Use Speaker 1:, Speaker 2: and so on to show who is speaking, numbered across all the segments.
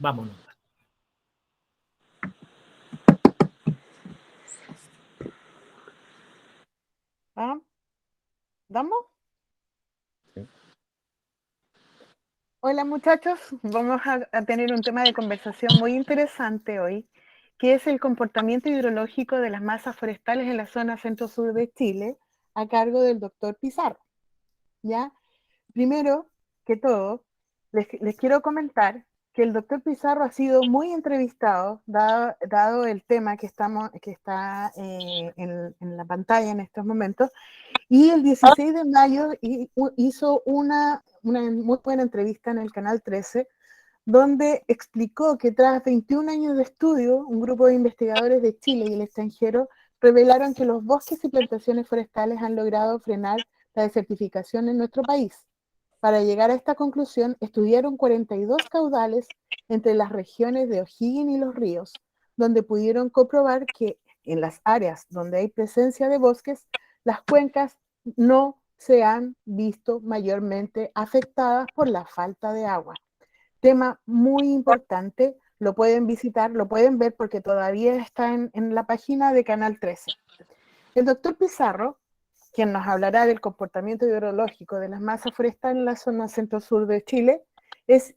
Speaker 1: Vámonos.
Speaker 2: ¿Ah? ¿Damos?
Speaker 3: Sí.
Speaker 2: Hola muchachos, vamos a tener un tema de conversación muy interesante hoy, que es el comportamiento hidrológico de las masas forestales en la zona centro-sur de Chile, a cargo del doctor Pizarro. ¿Ya? Primero que todo, les quiero comentar que el doctor Pizarro ha sido muy entrevistado, dado el tema que está en la pantalla en estos momentos, y el 16 de mayo hizo una muy buena entrevista en el Canal 13, donde explicó que tras 21 años de estudio, un grupo de investigadores de Chile y el extranjero revelaron que los bosques y plantaciones forestales han logrado frenar la desertificación en nuestro país. Para llegar a esta conclusión, estudiaron 42 caudales entre las regiones de O'Higgins y Los Ríos, donde pudieron comprobar que en las áreas donde hay presencia de bosques, las cuencas no se han visto mayormente afectadas por la falta de agua. Tema muy importante, lo pueden visitar, lo pueden ver porque todavía está en la página de Canal 13. El doctor Pizarro, quien nos hablará del comportamiento hidrológico de las masas forestales en la zona centro-sur de Chile, es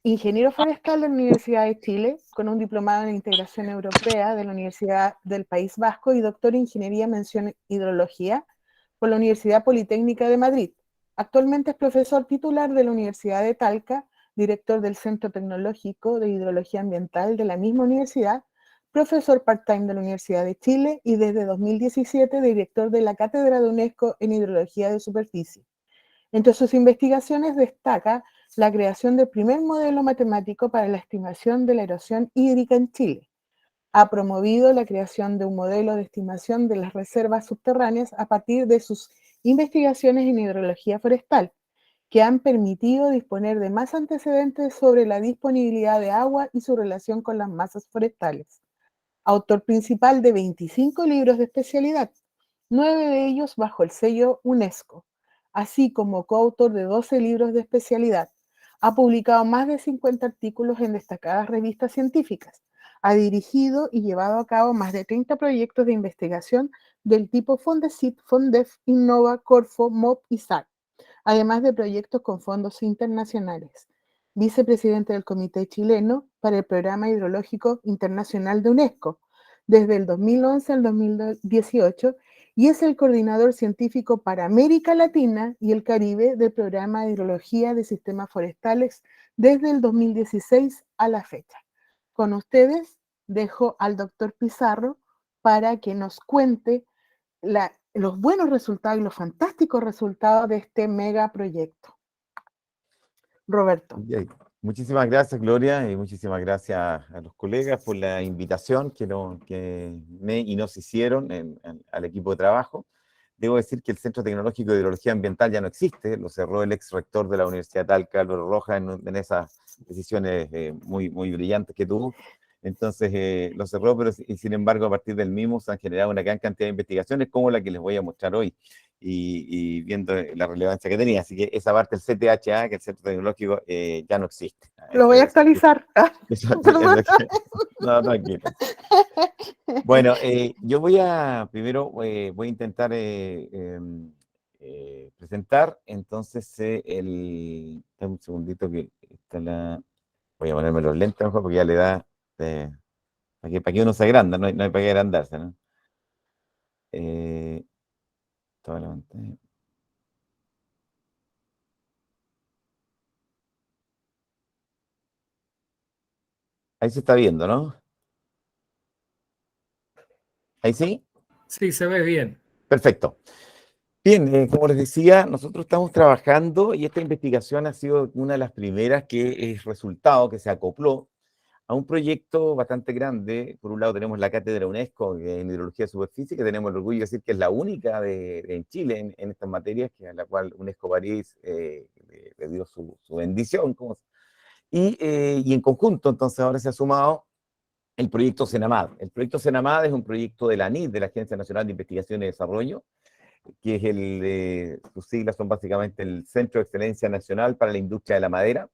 Speaker 2: ingeniero forestal de la Universidad de Chile, con un diplomado en integración europea de la Universidad del País Vasco y doctor en ingeniería mención hidrología por la Universidad Politécnica de Madrid. Actualmente es profesor titular de la Universidad de Talca, director del Centro Tecnológico de Hidrología Ambiental de la misma universidad, profesor part-time de la Universidad de Chile y desde 2017 director de la Cátedra de UNESCO en Hidrología de Superficie. Entre sus investigaciones destaca la creación del primer modelo matemático para la estimación de la erosión hídrica en Chile. Ha promovido la creación de un modelo de estimación de las reservas subterráneas a partir de sus investigaciones en hidrología forestal, que han permitido disponer de más antecedentes sobre la disponibilidad de agua y su relación con las masas forestales. Autor principal de 25 libros de especialidad, 9 de ellos bajo el sello UNESCO, así como coautor de 12 libros de especialidad. Ha publicado más de 50 artículos en destacadas revistas científicas. Ha dirigido y llevado a cabo más de 30 proyectos de investigación del tipo Fondesit, Fondef, Innova, Corfo, MOP y SAC, además de proyectos con fondos internacionales. Vicepresidente del Comité Chileno para el Programa Hidrológico Internacional de UNESCO desde el 2011 al 2018 y es el coordinador científico para América Latina y el Caribe del Programa de Hidrología de Sistemas Forestales desde el 2016 a la fecha. Con ustedes dejo al doctor Pizarro para que nos cuente los buenos resultados y los fantásticos resultados de este megaproyecto. Roberto.
Speaker 3: Okay. Muchísimas gracias, Gloria, y muchísimas gracias a los colegas por la invitación que me y nos hicieron al equipo de trabajo. Debo decir que el Centro Tecnológico de Hidrología Ambiental ya no existe, lo cerró el ex rector de la Universidad de Talca, Álvaro Rojas, en esas decisiones muy brillantes que tuvo. Entonces lo cerró, pero sin embargo a partir del mismo se han generado una gran cantidad de investigaciones como la que les voy a mostrar hoy. Y viendo la relevancia que tenía. Así que esa parte del CTHA, que es el Centro Tecnológico, ya no existe.
Speaker 2: Lo voy a actualizar.
Speaker 3: Perdón. No, tranquilo. Bueno, yo primero voy a intentar presentar, entonces, un segundito que voy a ponerme los lentes mejor porque ya le da, para que uno se agranda, no hay para qué agrandarse, ¿no? Toda la pantalla. Ahí se está viendo, ¿no? ¿Ahí sí?
Speaker 1: Sí, se ve bien.
Speaker 3: Perfecto. Bien, como les decía, nosotros estamos trabajando y esta investigación ha sido una de las primeras que es resultado, que se acopló a un proyecto bastante grande. Por un lado tenemos la cátedra UNESCO en hidrología de superficie, que tenemos el orgullo de decir que es la única en Chile en estas materias, que a la cual UNESCO París le dio su bendición. Y en conjunto, entonces, ahora se ha sumado el proyecto CENAMAD. El proyecto CENAMAD es un proyecto de la ANID, de la Agencia Nacional de Investigación y Desarrollo, que es sus siglas son básicamente el Centro de Excelencia Nacional para la Industria de la Madera,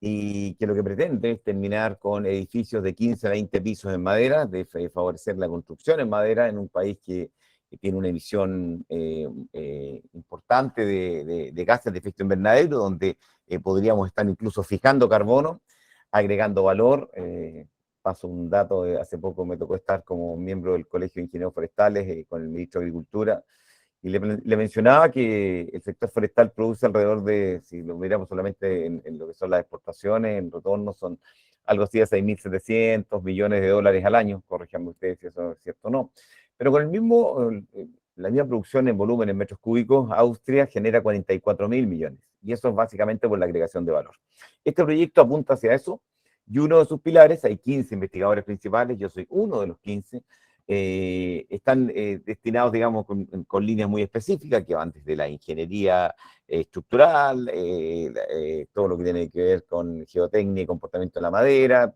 Speaker 3: y que lo que pretende es terminar con edificios de 15 a 20 pisos en madera, de favorecer la construcción en madera en un país que tiene una emisión importante de gases de efecto invernadero, donde podríamos estar incluso fijando carbono, agregando valor. Paso un dato, hace poco me tocó estar como miembro del Colegio de Ingenieros Forestales con el ministro de Agricultura, y le mencionaba que el sector forestal produce alrededor de, si lo miramos solamente en lo que son las exportaciones, en retorno son algo así de 6.700 millones de dólares al año, corríjanme ustedes si eso es cierto o no. Pero con el mismo, la misma producción en volumen en metros cúbicos, Austria genera 44.000 millones, y eso es básicamente por la agregación de valor. Este proyecto apunta hacia eso, y uno de sus pilares, hay 15 investigadores principales, yo soy uno de los 15, están destinados, digamos, con líneas muy específicas que van desde la ingeniería estructural, todo lo que tiene que ver con geotecnia y comportamiento de la madera,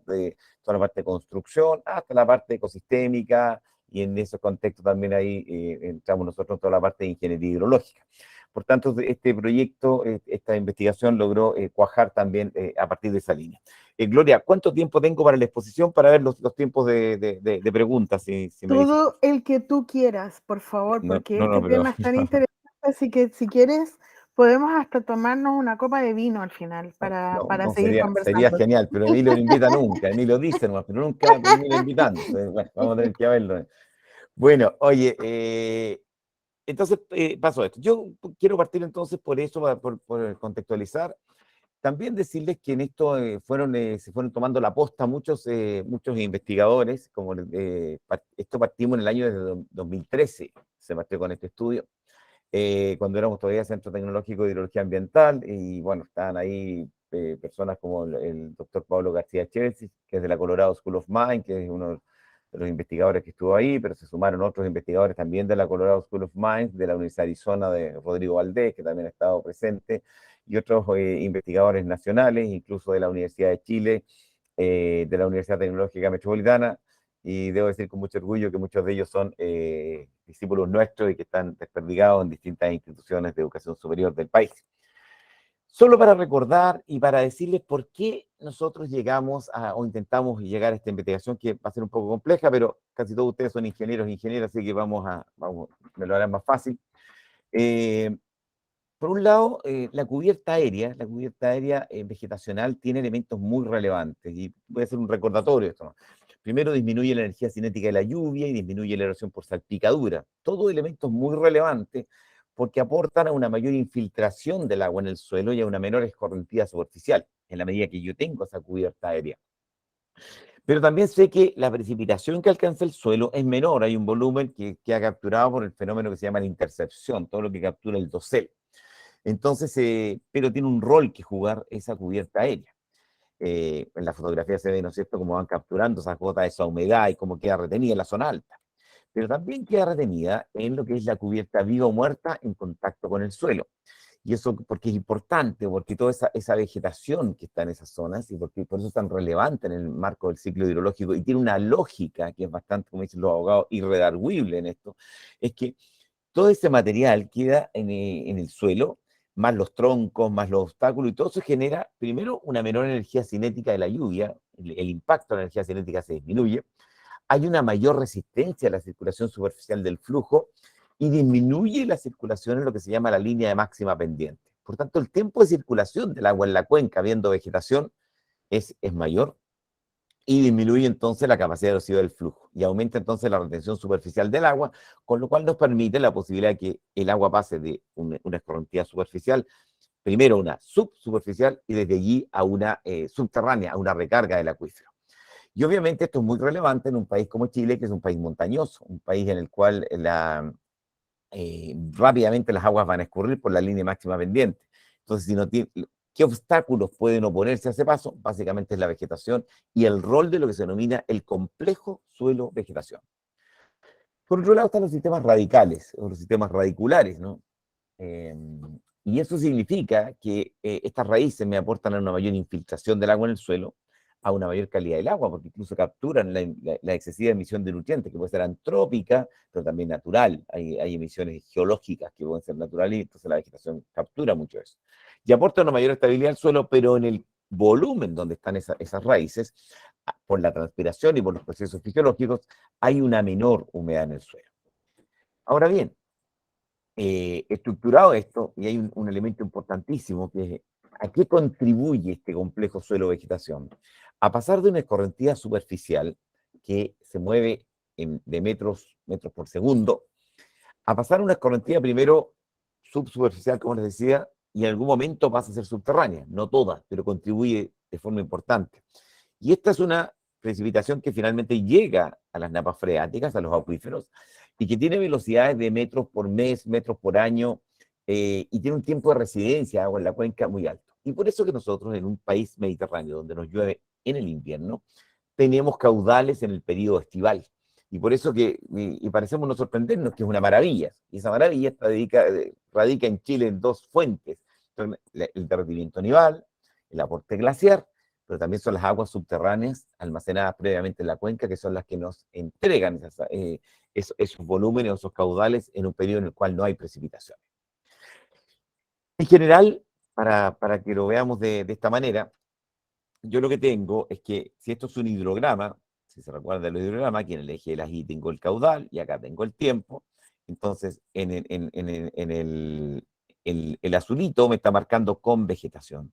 Speaker 3: toda la parte de construcción, hasta la parte ecosistémica, y en esos contextos también ahí entramos nosotros en toda la parte de ingeniería hidrológica. Por tanto, este proyecto, esta investigación logró cuajar también a partir de esa línea. Gloria, ¿cuánto tiempo tengo para la exposición para ver los tiempos de preguntas, si me dices?
Speaker 2: Todo el que tú quieras, por favor,
Speaker 3: No,
Speaker 2: porque
Speaker 3: no, no,
Speaker 2: este
Speaker 3: pero
Speaker 2: tema es tan interesante, así que si quieres, podemos hasta tomarnos una copa de vino al final
Speaker 3: no,
Speaker 2: para
Speaker 3: no,
Speaker 2: seguir
Speaker 3: sería
Speaker 2: conversando.
Speaker 3: genial, pero Emilio no invita nunca, Emilio dice nomás, pero nunca termina invitando. Entonces, bueno, vamos a tener que verlo. Bueno, oye, entonces pasó esto. Yo quiero partir entonces por eso, por contextualizar. También decirles que en esto se fueron tomando la posta muchos investigadores, como esto partimos en el año de 2013, se partió con este estudio, cuando éramos todavía Centro Tecnológico de Hidrología Ambiental, y bueno, estaban ahí personas como el doctor Pablo García Chelsea, que es de la Colorado School of Mines, que es uno de los investigadores que estuvo ahí, pero se sumaron otros investigadores también de la Colorado School of Mines, de la Universidad de Arizona, de Rodrigo Valdés, que también ha estado presente, y otros investigadores nacionales, incluso de la Universidad de Chile, de la Universidad Tecnológica Metropolitana, y debo decir con mucho orgullo que muchos de ellos son discípulos nuestros y que están desperdigados en distintas instituciones de educación superior del país. Solo para recordar y para decirles por qué nosotros llegamos o intentamos llegar a esta investigación, que va a ser un poco compleja, pero casi todos ustedes son ingenieros e ingenieras, así que me lo harán más fácil. Eh, por un lado, la cubierta aérea vegetacional tiene elementos muy relevantes, y voy a hacer un recordatorio de esto, ¿no? Primero, disminuye la energía cinética de la lluvia y disminuye la erosión por salpicadura. Todos elementos muy relevantes porque aportan a una mayor infiltración del agua en el suelo y a una menor escorrentía superficial, en la medida que yo tengo esa cubierta aérea. Pero también sé que la precipitación que alcanza el suelo es menor, hay un volumen que ha capturado por el fenómeno que se llama la intercepción, todo lo que captura el dosel. Entonces, pero tiene un rol que jugar esa cubierta aérea. En la fotografía se ve, ¿no es cierto?, cómo van capturando esas gotas, esa humedad y cómo queda retenida en la zona alta. Pero también queda retenida en lo que es la cubierta viva o muerta en contacto con el suelo. Y eso porque es importante, porque toda esa vegetación que está en esas zonas, y porque por eso es tan relevante en el marco del ciclo hidrológico, y tiene una lógica que es bastante, como dicen los abogados, irredarguible en esto, es que todo ese material queda en el suelo, más los troncos, más los obstáculos, y todo eso genera, primero, una menor energía cinética de la lluvia, el impacto de la energía cinética se disminuye, hay una mayor resistencia a la circulación superficial del flujo, y disminuye la circulación en lo que se llama la línea de máxima pendiente. Por tanto, el tiempo de circulación del agua en la cuenca, viendo vegetación, es mayor, y disminuye entonces la capacidad erosiva del flujo y aumenta entonces la retención superficial del agua, con lo cual nos permite la posibilidad de que el agua pase de una escorrentía superficial, primero a una subsuperficial, y desde allí a una subterránea, a una recarga del acuífero. Y obviamente esto es muy relevante en un país como Chile, que es un país montañoso, un país en el cual rápidamente las aguas van a escurrir por la línea máxima pendiente. Entonces, si no tiene, ¿qué obstáculos pueden oponerse a ese paso? Básicamente es la vegetación y el rol de lo que se denomina el complejo suelo-vegetación. Por otro lado están los sistemas radicales, o los sistemas radiculares, ¿no? Eh, y eso significa que estas raíces me aportan a una mayor infiltración del agua en el suelo, a una mayor calidad del agua, porque incluso capturan la excesiva emisión de nutrientes, que puede ser antrópica, pero también natural. Hay emisiones geológicas que pueden ser naturales, y entonces la vegetación captura mucho eso. Y aporta una mayor estabilidad al suelo, pero en el volumen donde están esas raíces, por la transpiración y por los procesos fisiológicos, hay una menor humedad en el suelo. Ahora bien, estructurado esto, y hay un elemento importantísimo, que es a qué contribuye este complejo suelo-vegetación. A pasar de una escorrentía superficial que se mueve de metros por segundo, a pasar una escorrentía primero subsuperficial, como les decía, y en algún momento pasa a ser subterránea, no toda, pero contribuye de forma importante. Y esta es una precipitación que finalmente llega a las napas freáticas, a los acuíferos, y que tiene velocidades de metros por mes, metros por año, y tiene un tiempo de residencia de agua en la cuenca muy alto. Y por eso que nosotros en un país mediterráneo donde nos llueve en el invierno, tenemos caudales en el periodo estival. Y por eso que, y parecemos no sorprendernos, que es una maravilla. Y esa maravilla radica en Chile en dos fuentes: el derretimiento nival, el aporte glaciar, pero también son las aguas subterráneas almacenadas previamente en la cuenca, que son las que nos entregan esos volúmenes, esos caudales en un periodo en el cual no hay precipitación. En general, para que lo veamos de esta manera, yo lo que tengo es que si esto es un hidrograma, si se recuerda el hidrograma, aquí en el eje de las Y tengo el caudal y acá tengo el tiempo. Entonces, el azulito me está marcando con vegetación.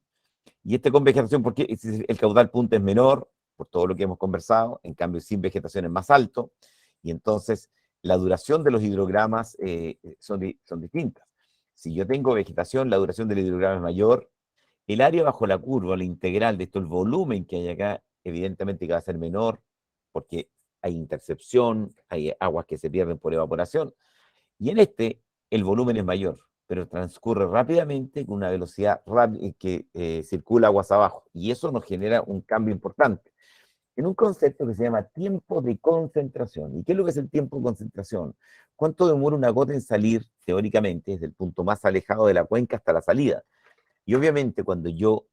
Speaker 3: Y este con vegetación, porque el caudal punta es menor, por todo lo que hemos conversado, en cambio sin vegetación es más alto, y entonces la duración de los hidrogramas son distintas. Si yo tengo vegetación, la duración del hidrograma es mayor. El área bajo la curva, la integral de esto, el volumen que hay acá, evidentemente que va a ser menor, porque hay intercepción, hay aguas que se pierden por evaporación, y en este el volumen es mayor, pero transcurre rápidamente con una velocidad que circula aguas abajo, y eso nos genera un cambio importante en un concepto que se llama tiempo de concentración. ¿Y qué es lo que es el tiempo de concentración? ¿Cuánto demora una gota en salir, teóricamente, desde el punto más alejado de la cuenca hasta la salida? Y obviamente cuando yo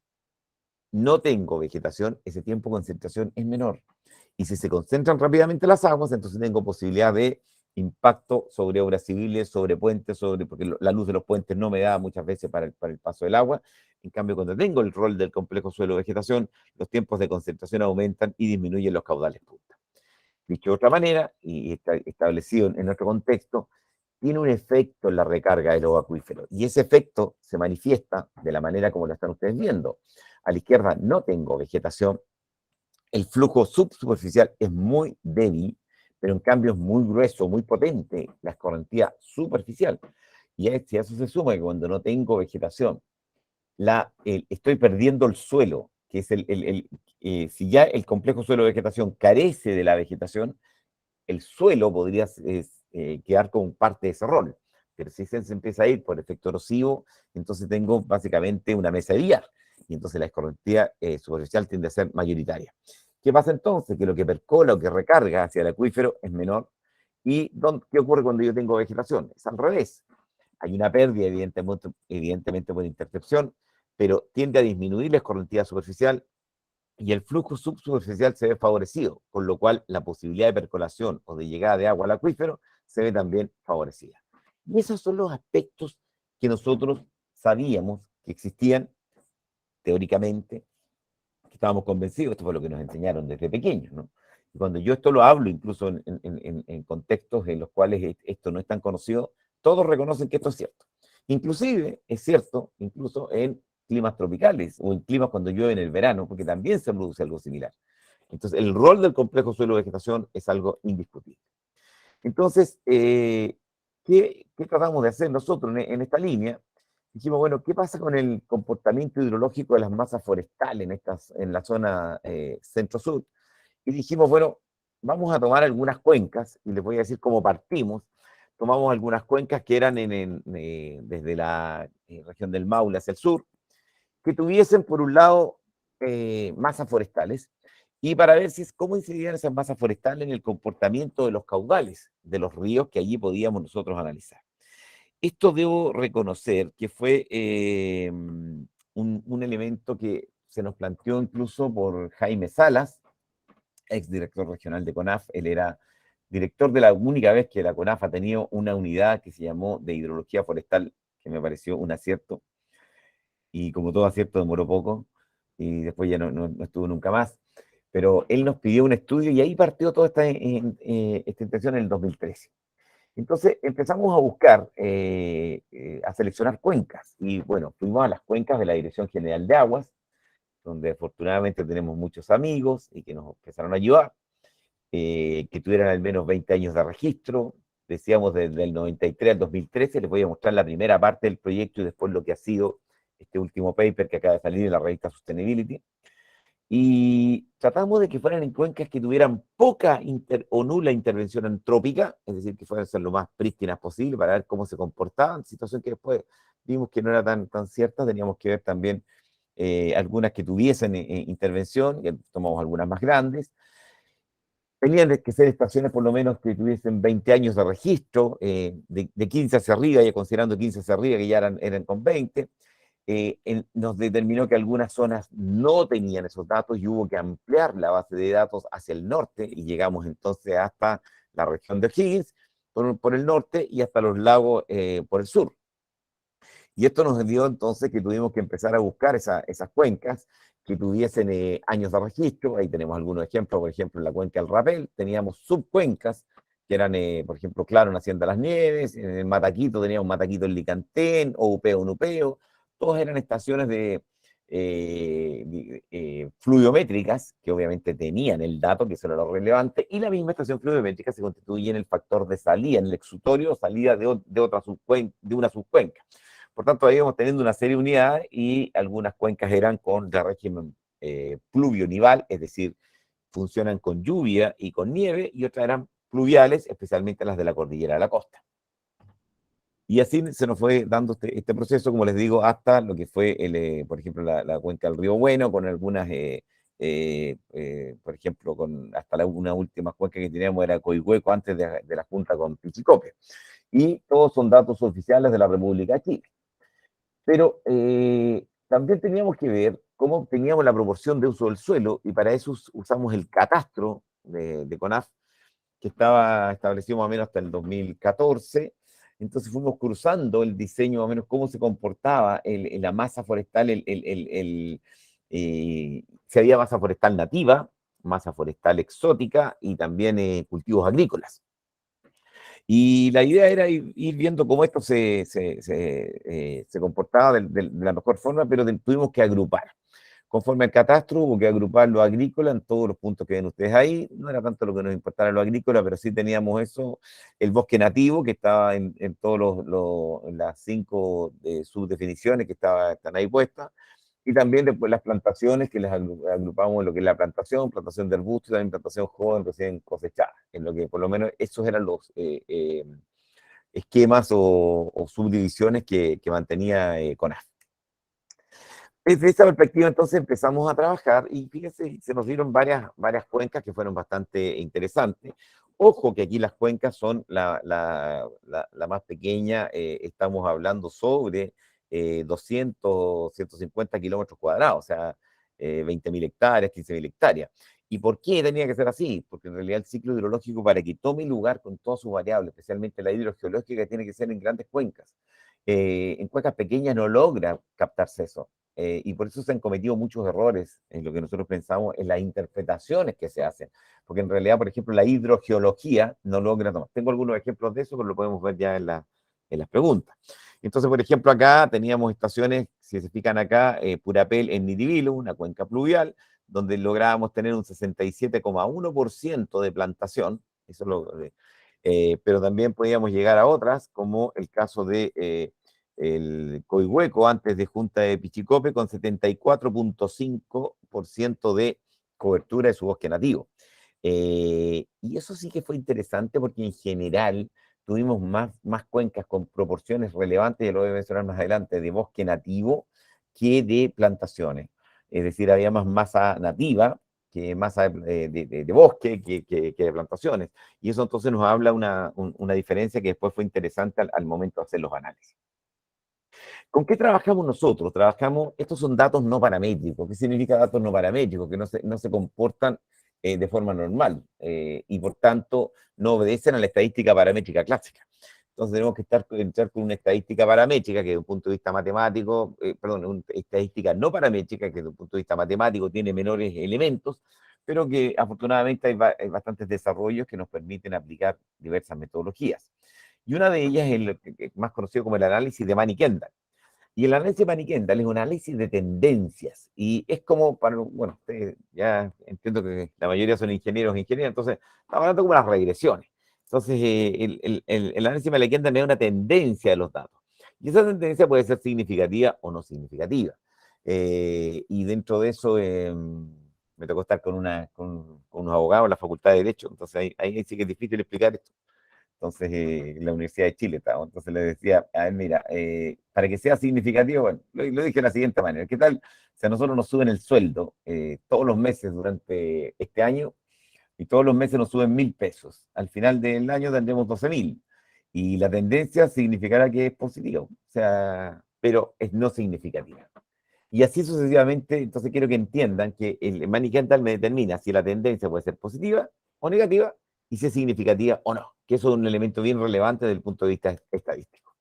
Speaker 3: no tengo vegetación, ese tiempo de concentración es menor. Y si se concentran rápidamente las aguas, entonces tengo posibilidad de impacto sobre obras civiles, sobre puentes, porque la luz de los puentes no me da muchas veces para el paso del agua. En cambio, cuando tengo el rol del complejo suelo-vegetación, los tiempos de concentración aumentan y disminuyen los caudales punta. Dicho de otra manera, y está establecido en nuestro contexto, tiene un efecto en la recarga de los acuíferos. Y ese efecto se manifiesta de la manera como lo están ustedes viendo. A la izquierda no tengo vegetación, el flujo subsuperficial es muy débil, pero en cambio es muy grueso, muy potente la escorrentía superficial. Y a eso se suma que cuando no tengo vegetación, estoy perdiendo el suelo, que es si ya el complejo suelo-vegetación carece de la vegetación, el suelo podría quedar como parte de ese rol. Pero si se empieza a ir por efecto erosivo, entonces tengo básicamente una mesa de billar. Y entonces la escorrentía superficial tiende a ser mayoritaria. ¿Qué pasa entonces? Que lo que percola o que recarga hacia el acuífero es menor. ¿Y qué ocurre cuando yo tengo vegetación? Es al revés. Hay una pérdida, evidentemente por intercepción, pero tiende a disminuir la escorrentía superficial y el flujo subsuperficial se ve favorecido, con lo cual la posibilidad de percolación o de llegada de agua al acuífero se ve también favorecida. Y esos son los aspectos que nosotros sabíamos que existían teóricamente, que estábamos convencidos, esto fue lo que nos enseñaron desde pequeños, ¿no? Y cuando yo esto lo hablo, incluso en contextos en los cuales esto no es tan conocido, todos reconocen que esto es cierto. Inclusive, es cierto, incluso en climas tropicales o en climas cuando llueve en el verano, porque también se produce algo similar. Entonces, el rol del complejo suelo-vegetación es algo indiscutible. Entonces, ¿qué tratamos de hacer nosotros en esta línea? Dijimos, bueno, ¿qué pasa con el comportamiento hidrológico de las masas forestales en la zona centro-sur? Y dijimos, bueno, vamos a tomar algunas cuencas, y les voy a decir cómo partimos. Tomamos algunas cuencas que eran desde la región del Maule hacia el sur, que tuviesen, por un lado, masas forestales, y para ver cómo incidían esas masas forestales en el comportamiento de los caudales de los ríos que allí podíamos nosotros analizar. Esto debo reconocer que fue un elemento que se nos planteó incluso por Jaime Salas, exdirector regional de CONAF. Él era director de la única vez que la CONAF ha tenido una unidad que se llamó de hidrología forestal, que me pareció un acierto, y como todo acierto demoró poco, y después ya no estuvo nunca más. Pero él nos pidió un estudio y ahí partió toda esta intención en el 2013. Entonces empezamos a buscar, a seleccionar cuencas. Y bueno, fuimos a las cuencas de la Dirección General de Aguas, donde afortunadamente tenemos muchos amigos y que nos empezaron a ayudar, que tuvieran al menos 20 años de registro. Decíamos desde el 93 al 2013, les voy a mostrar la primera parte del proyecto y después lo que ha sido este último paper que acaba de salir en la revista Sustainability. Y tratamos de que fueran en cuencas que tuvieran poca o nula intervención antrópica, es decir, que fueran ser lo más prístinas posible para ver cómo se comportaban, situación que después vimos que no era tan cierta. Teníamos que ver también algunas que tuviesen intervención, y tomamos algunas más grandes. Tenían que ser estaciones por lo menos que tuviesen 20 años de registro, de 15 hacia arriba, ya considerando 15 hacia arriba, que ya eran con 20. Nos determinó que algunas zonas no tenían esos datos y hubo que ampliar la base de datos hacia el norte, y llegamos entonces hasta la región de O'Higgins por el norte y hasta los lagos por el sur. Y esto nos dio entonces que tuvimos que empezar a buscar esas cuencas que tuviesen años de registro. Ahí tenemos algunos ejemplos. Por ejemplo, en la cuenca del Rapel teníamos subcuencas que eran, por ejemplo, Claro en Hacienda Las Nieves. En el Mataquito teníamos Mataquito en Licantén, o Upeo en Upeo. Todas eran estaciones fluviométricas, que obviamente tenían el dato, que eso era lo relevante, y la misma estación fluviométrica se constituye en el factor de salida, en el exutorio, salida de una subcuenca. Por tanto, ahí íbamos teniendo una serie de unidades, y algunas cuencas eran con de régimen pluvio-nival, es decir, funcionan con lluvia y con nieve, y otras eran pluviales, especialmente las de la cordillera de la costa. Y así se nos fue dando este proceso, como les digo, hasta lo que fue, por ejemplo, la cuenca del Río Bueno, con algunas, por ejemplo, hasta una última cuenca que teníamos era Coihueco, antes de la junta con Pichicope. Y todos son datos oficiales de la República de Chile. Pero también teníamos que ver cómo teníamos la proporción de uso del suelo, y para eso usamos el catastro de CONAF, que estaba establecido más o menos hasta el 2014. Entonces fuimos cruzando el diseño, más o menos cómo se comportaba la masa forestal, si había masa forestal nativa, masa forestal exótica, y también cultivos agrícolas. Y la idea era ir viendo cómo esto se comportaba de la mejor forma, pero tuvimos que agrupar. Conforme al catastro, hubo que agrupar lo agrícola en todos los puntos que ven ustedes ahí. No era tanto lo que nos importara lo agrícola, pero sí teníamos eso, el bosque nativo, que estaba en todas las 5 subdefiniciones que están ahí puestas, y también después las plantaciones, que las agrupamos en lo que es la plantación de arbustos, y también plantación joven recién cosechada, en lo que por lo menos esos eran los esquemas o subdivisiones que mantenía CONAF. Desde esa perspectiva, entonces empezamos a trabajar, y fíjense, se nos dieron varias cuencas que fueron bastante interesantes. Ojo que aquí las cuencas son la más pequeña, estamos hablando sobre 200, 150 kilómetros cuadrados, o sea, 20.000 hectáreas, 15.000 hectáreas. ¿Y por qué tenía que ser así? Porque en realidad el ciclo hidrológico, para que tome lugar con todas sus variables, especialmente la hidrogeológica, tiene que ser en grandes cuencas. En cuencas pequeñas no logra captarse eso. Y por eso se han cometido muchos errores en lo que nosotros pensamos en las interpretaciones que se hacen, porque en realidad, por ejemplo, la hidrogeología no logra tomar. Tengo algunos ejemplos de eso, pero lo podemos ver ya en las preguntas. Entonces, por ejemplo, acá teníamos estaciones, si se fijan acá, Purapel en Nidibilo, una cuenca pluvial, donde lográbamos tener un 67,1% de plantación, pero también podíamos llegar a otras, como el caso de el Coihueco, antes de Junta de Pichicope, con 74,5% de cobertura de su bosque nativo. Y eso sí que fue interesante, porque en general tuvimos más cuencas con proporciones relevantes, ya lo voy a mencionar más adelante, de bosque nativo que de plantaciones. Es decir, había más masa nativa que masa de bosque que de plantaciones. Y eso entonces nos habla una diferencia que después fue interesante al momento de hacer los análisis. ¿Con qué trabajamos nosotros? Estos son datos no paramétricos. ¿Qué significa datos no paramétricos? Que no se comportan de forma normal, y por tanto no obedecen a la estadística paramétrica clásica. Entonces tenemos que entrar con una estadística paramétrica, que desde un punto de vista matemático, perdón, una estadística no paramétrica, que desde un punto de vista matemático tiene menores elementos, pero que afortunadamente hay bastantes desarrollos que nos permiten aplicar diversas metodologías. Y una de ellas es el más conocido como el análisis de Manny-Kendall. Y el análisis de Manny-Kendall es un análisis de tendencias. Y es como, bueno, ustedes ya entiendo que la mayoría son ingenieros e ingenieras, entonces estamos hablando como las regresiones. Entonces, el análisis de Manny-Kendall es una tendencia de los datos. Y esa tendencia puede ser significativa o no significativa. Y dentro de eso, me tocó estar con unos abogados en la Facultad de Derecho, entonces ahí sí que es difícil explicar esto. Entonces, en la Universidad de Chile estaba. Entonces le decía, a ver, mira, para que sea significativo, bueno, lo dije de la siguiente manera. ¿Qué tal si a nosotros nos suben el sueldo todos los meses durante este año y todos los meses nos suben 1.000 pesos? Al final del año tendremos 12.000 y la tendencia significará que es positivo, o sea, pero es no significativa. Y así sucesivamente, entonces quiero que entiendan que el Manny-Kendall me determina si la tendencia puede ser positiva o negativa y si es significativa o no, que eso es un elemento bien relevante desde el punto de vista estadístico.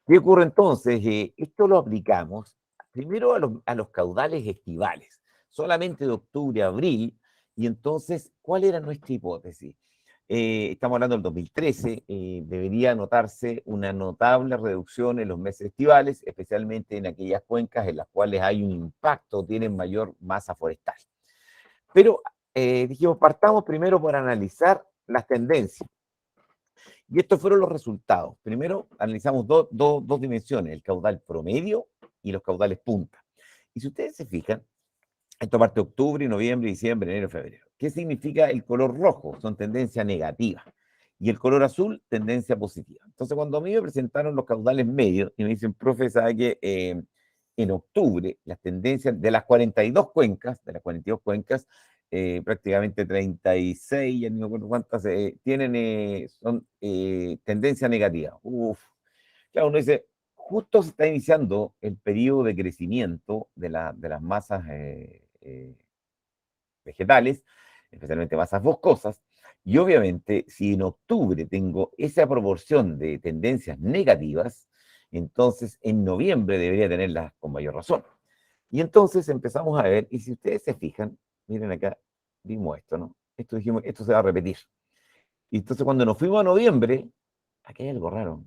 Speaker 3: ¿Qué ocurre entonces? Esto lo aplicamos primero a los caudales estivales, solamente de octubre a abril, y entonces, ¿cuál era nuestra hipótesis? Estamos hablando del 2013, debería notarse una notable reducción en los meses estivales, especialmente en aquellas cuencas en las cuales hay un impacto, tienen mayor masa forestal. Pero dijimos, partamos primero por analizar las tendencias. Y estos fueron los resultados. Primero analizamos dos dimensiones, el caudal promedio y los caudales punta. Y si ustedes se fijan, esto parte de octubre, noviembre, diciembre, enero, febrero. ¿Qué significa el color rojo? Son tendencia negativa. Y el color azul, tendencia positiva. Entonces, cuando a mí me presentaron los caudales medios y me dicen, profe, ¿sabe qué? En octubre, las tendencias de las 42 cuencas, prácticamente 36, ya no me acuerdo cuántas, son tendencia negativa. Uf, claro, uno dice, justo se está iniciando el periodo de crecimiento de las masas vegetales, especialmente masas boscosas, y obviamente si en octubre tengo esa proporción de tendencias negativas, entonces en noviembre debería tenerlas con mayor razón. Y entonces empezamos a ver, y si ustedes se fijan, miren acá, vimos esto, ¿no? Esto dijimos, esto se va a repetir. Y entonces cuando nos fuimos a noviembre, aquí hay algo raro.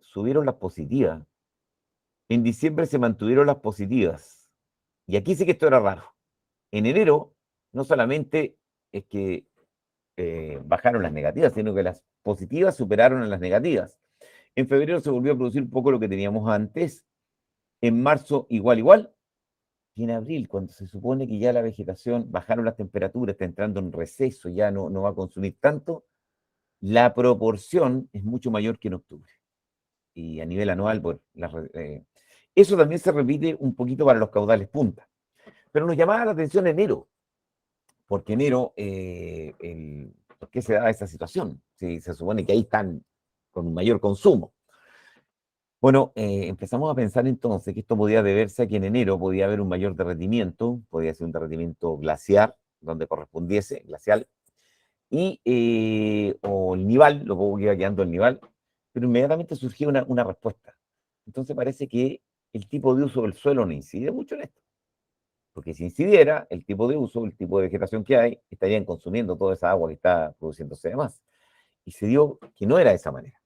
Speaker 3: Subieron las positivas. En diciembre se mantuvieron las positivas. Y aquí sí que esto era raro. En enero, no solamente es que bajaron las negativas, sino que las positivas superaron a las negativas. En febrero se volvió a producir un poco lo que teníamos antes. En marzo, igual, igual. Y en abril, cuando se supone que ya la vegetación, bajaron las temperaturas, está entrando en receso, ya no va a consumir tanto, la proporción es mucho mayor que en octubre. Y a nivel anual, pues, eso también se repite un poquito para los caudales punta. Pero nos llamaba la atención enero, porque enero, ¿por qué se da esa situación? Si se supone que ahí están con un mayor consumo. Bueno, empezamos a pensar entonces que esto podía deberse a que en enero podía haber un mayor derretimiento, podía ser un derretimiento glaciar, donde correspondiese, glacial, o el nival, lo poco que iba quedando el nival, pero inmediatamente surgió una respuesta. Entonces parece que el tipo de uso del suelo no incide mucho en esto, porque si incidiera, el tipo de uso, el tipo de vegetación que hay, estarían consumiendo toda esa agua que está produciéndose de más. Y se dio que no era de esa manera.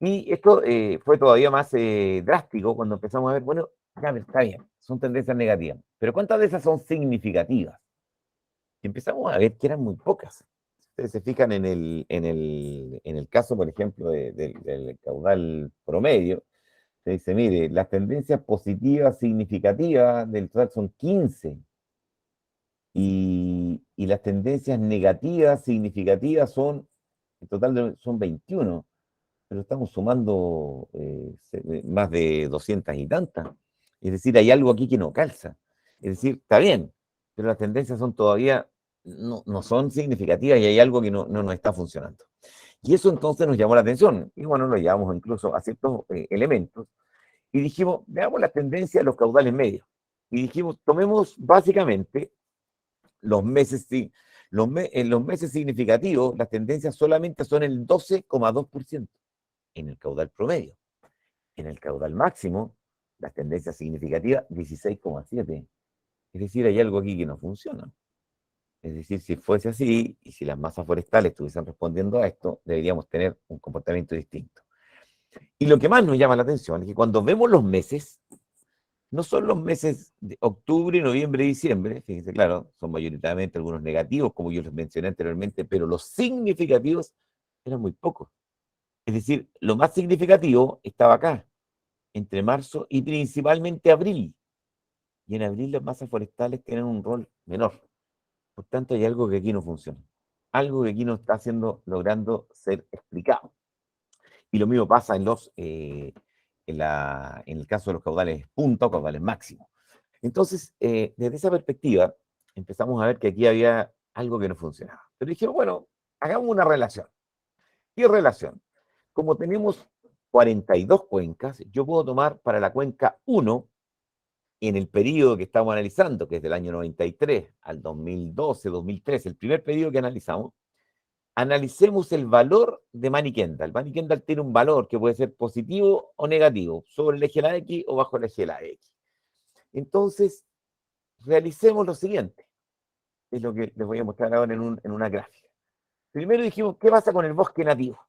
Speaker 3: Y esto fue todavía más drástico cuando empezamos a ver, bueno, ya está bien, son tendencias negativas, pero ¿cuántas de esas son significativas? Y empezamos a ver que eran muy pocas. Ustedes se fijan en el caso, por ejemplo, del caudal promedio, se dice, mire, las tendencias positivas significativas del total son 15 y las tendencias negativas significativas en total son 21, pero estamos sumando más de 200 y tantas. Es decir, hay algo aquí que no calza. Es decir, está bien, pero las tendencias son todavía, no son significativas y hay algo que no nos está funcionando. Y eso entonces nos llamó la atención. Y bueno, lo llevamos incluso a ciertos elementos. Y dijimos, veamos la tendencia de los caudales medios. Y dijimos, tomemos básicamente los meses, sí, En los meses significativos, las tendencias solamente son el 12,2% en el caudal promedio. En el caudal máximo, las tendencias significativas, 16,7%. Es decir, hay algo aquí que no funciona. Es decir, si fuese así, y si las masas forestales estuviesen respondiendo a esto, deberíamos tener un comportamiento distinto. Y lo que más nos llama la atención es que cuando vemos los meses, no son los meses de octubre, noviembre y diciembre, fíjense, claro, son mayoritariamente algunos negativos, como yo les mencioné anteriormente, pero los significativos eran muy pocos. Es decir, lo más significativo estaba acá, entre marzo y principalmente abril. Y en abril las masas forestales tienen un rol menor. Por tanto, hay algo que aquí no funciona. Algo que aquí no está logrando ser explicado. Y lo mismo pasa en el caso de los caudales punta o caudales máximos. Entonces, desde esa perspectiva, empezamos a ver que aquí había algo que no funcionaba. Pero dije, bueno, hagamos una relación. ¿Qué relación? Como tenemos 42 cuencas, yo puedo tomar para la cuenca 1, en el periodo que estamos analizando, que es del año 93 al 2012, 2013, el primer periodo que analizamos, analicemos el valor de Manny Kendall. Manny Kendall tiene un valor que puede ser positivo o negativo, sobre el eje de la X o bajo el eje de la X. Entonces, realicemos lo siguiente, es lo que les voy a mostrar ahora en una gráfica. Primero dijimos, ¿qué pasa con el bosque nativo?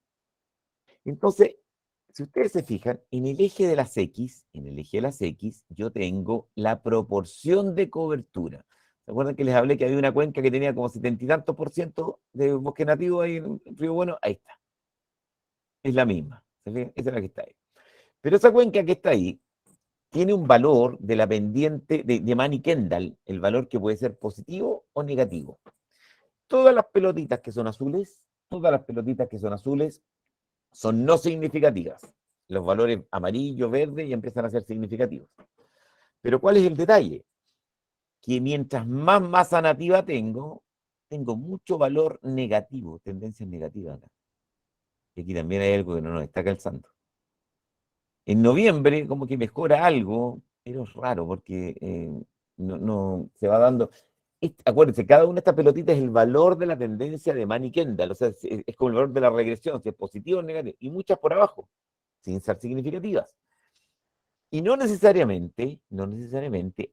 Speaker 3: Entonces, si ustedes se fijan, en el eje de las X, yo tengo la proporción de cobertura. ¿Se acuerdan que les hablé que había una cuenca que tenía como 70 y tantos por ciento de bosque nativo ahí en Río Bueno? Ahí está. Es la misma. ¿Se fijan? Esa es la que está ahí. Pero esa cuenca que está ahí tiene un valor de la pendiente de Manny Kendall, el valor que puede ser positivo o negativo. Todas las pelotitas que son azules, son no significativas. Los valores amarillo, verde, ya empiezan a ser significativos. Pero ¿cuál es el detalle? Que mientras más masa nativa tengo mucho valor negativo, tendencias negativas acá. Y aquí también hay algo que no nos está calzando. En noviembre como que mejora algo, pero es raro porque no se va dando. Acuérdense, cada una de estas pelotitas es el valor de la tendencia de Manny Kendall, o sea, es como el valor de la regresión, si es positivo o negativo, y muchas por abajo, sin ser significativas. Y no necesariamente,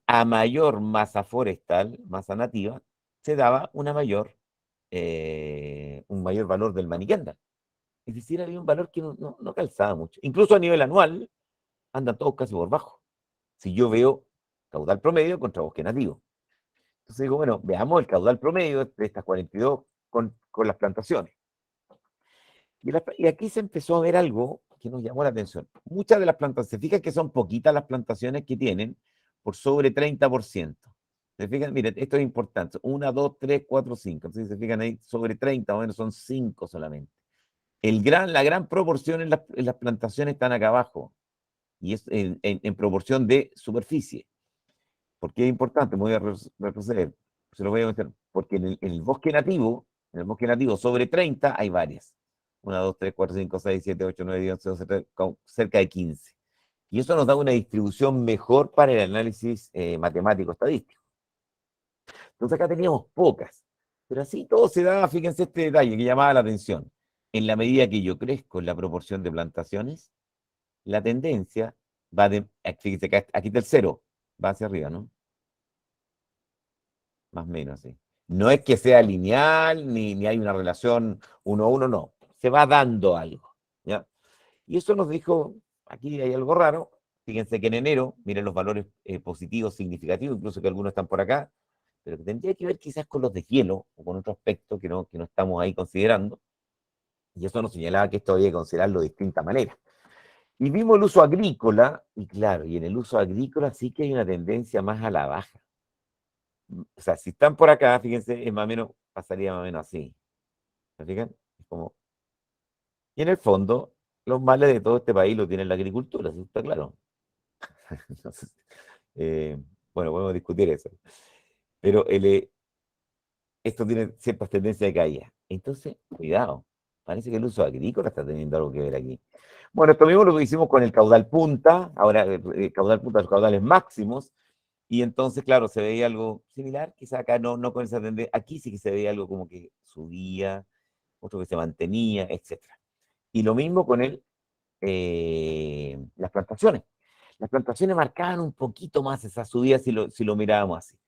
Speaker 3: a mayor masa forestal, masa nativa, se daba un mayor valor del Manny Kendall. Es decir, había un valor que no calzaba mucho. Incluso a nivel anual, andan todos casi por bajo. Si yo veo caudal promedio contra bosque nativo. Entonces digo, bueno, veamos el caudal promedio de estas 42 con las plantaciones. Y aquí se empezó a ver algo que nos llamó la atención. Muchas de las plantaciones, se fijan que son poquitas las plantaciones que tienen por sobre 30%. Se fijan, miren, esto es importante. 1, 2, 3, 4, 5. Entonces se fijan ahí, sobre 30, o menos son 5 solamente. La gran proporción en las plantaciones están acá abajo. Y es en proporción de superficie. ¿Por qué es importante? Me voy a retroceder. Se lo voy a meter. Porque en el bosque nativo sobre 30 hay varias. 1, 2, 3, 4, 5, 6, 7, 8, 9, 10, 11, 12, 13, cerca de 15. Y eso nos da una distribución mejor para el análisis matemático-estadístico. Entonces acá teníamos pocas. Pero así todo se da, fíjense este detalle que llamaba la atención. En la medida que yo crezco en la proporción de plantaciones, la tendencia va de, fíjense, aquí está el cero, va hacia arriba, ¿no? Más o menos, sí. No es que sea lineal, ni hay una relación uno a uno, no. Se va dando algo, ¿ya? Y eso nos dijo, aquí hay algo raro. Fíjense que en enero, miren los valores positivos, significativos, incluso que algunos están por acá, pero que tendría que ver quizás con los deshielo o con otro aspecto que no estamos ahí considerando. Y eso nos señalaba que esto había que considerarlo de distinta manera. Y vimos el uso agrícola, y claro, y en el uso agrícola sí que hay una tendencia más a la baja. O sea, si están por acá, fíjense, es más o menos, pasaría más o menos así. ¿Se fijan? Es como... Y en el fondo, los males de todo este país lo tiene la agricultura, ¿sí? Está claro. Entonces, eh, bueno, podemos discutir eso. Pero esto tiene ciertas tendencias de caída. Entonces, cuidado. Parece que el uso agrícola está teniendo algo que ver aquí. Bueno, esto mismo lo hicimos con el caudal punta, ahora caudal punta, los caudales máximos, Y entonces, claro, se veía algo similar, quizá acá no con esa tendencia, aquí sí que se veía algo como que subía, otro que se mantenía, etcétera. Y lo mismo con las plantaciones. Las plantaciones marcaban un poquito más esa subida si lo mirábamos así.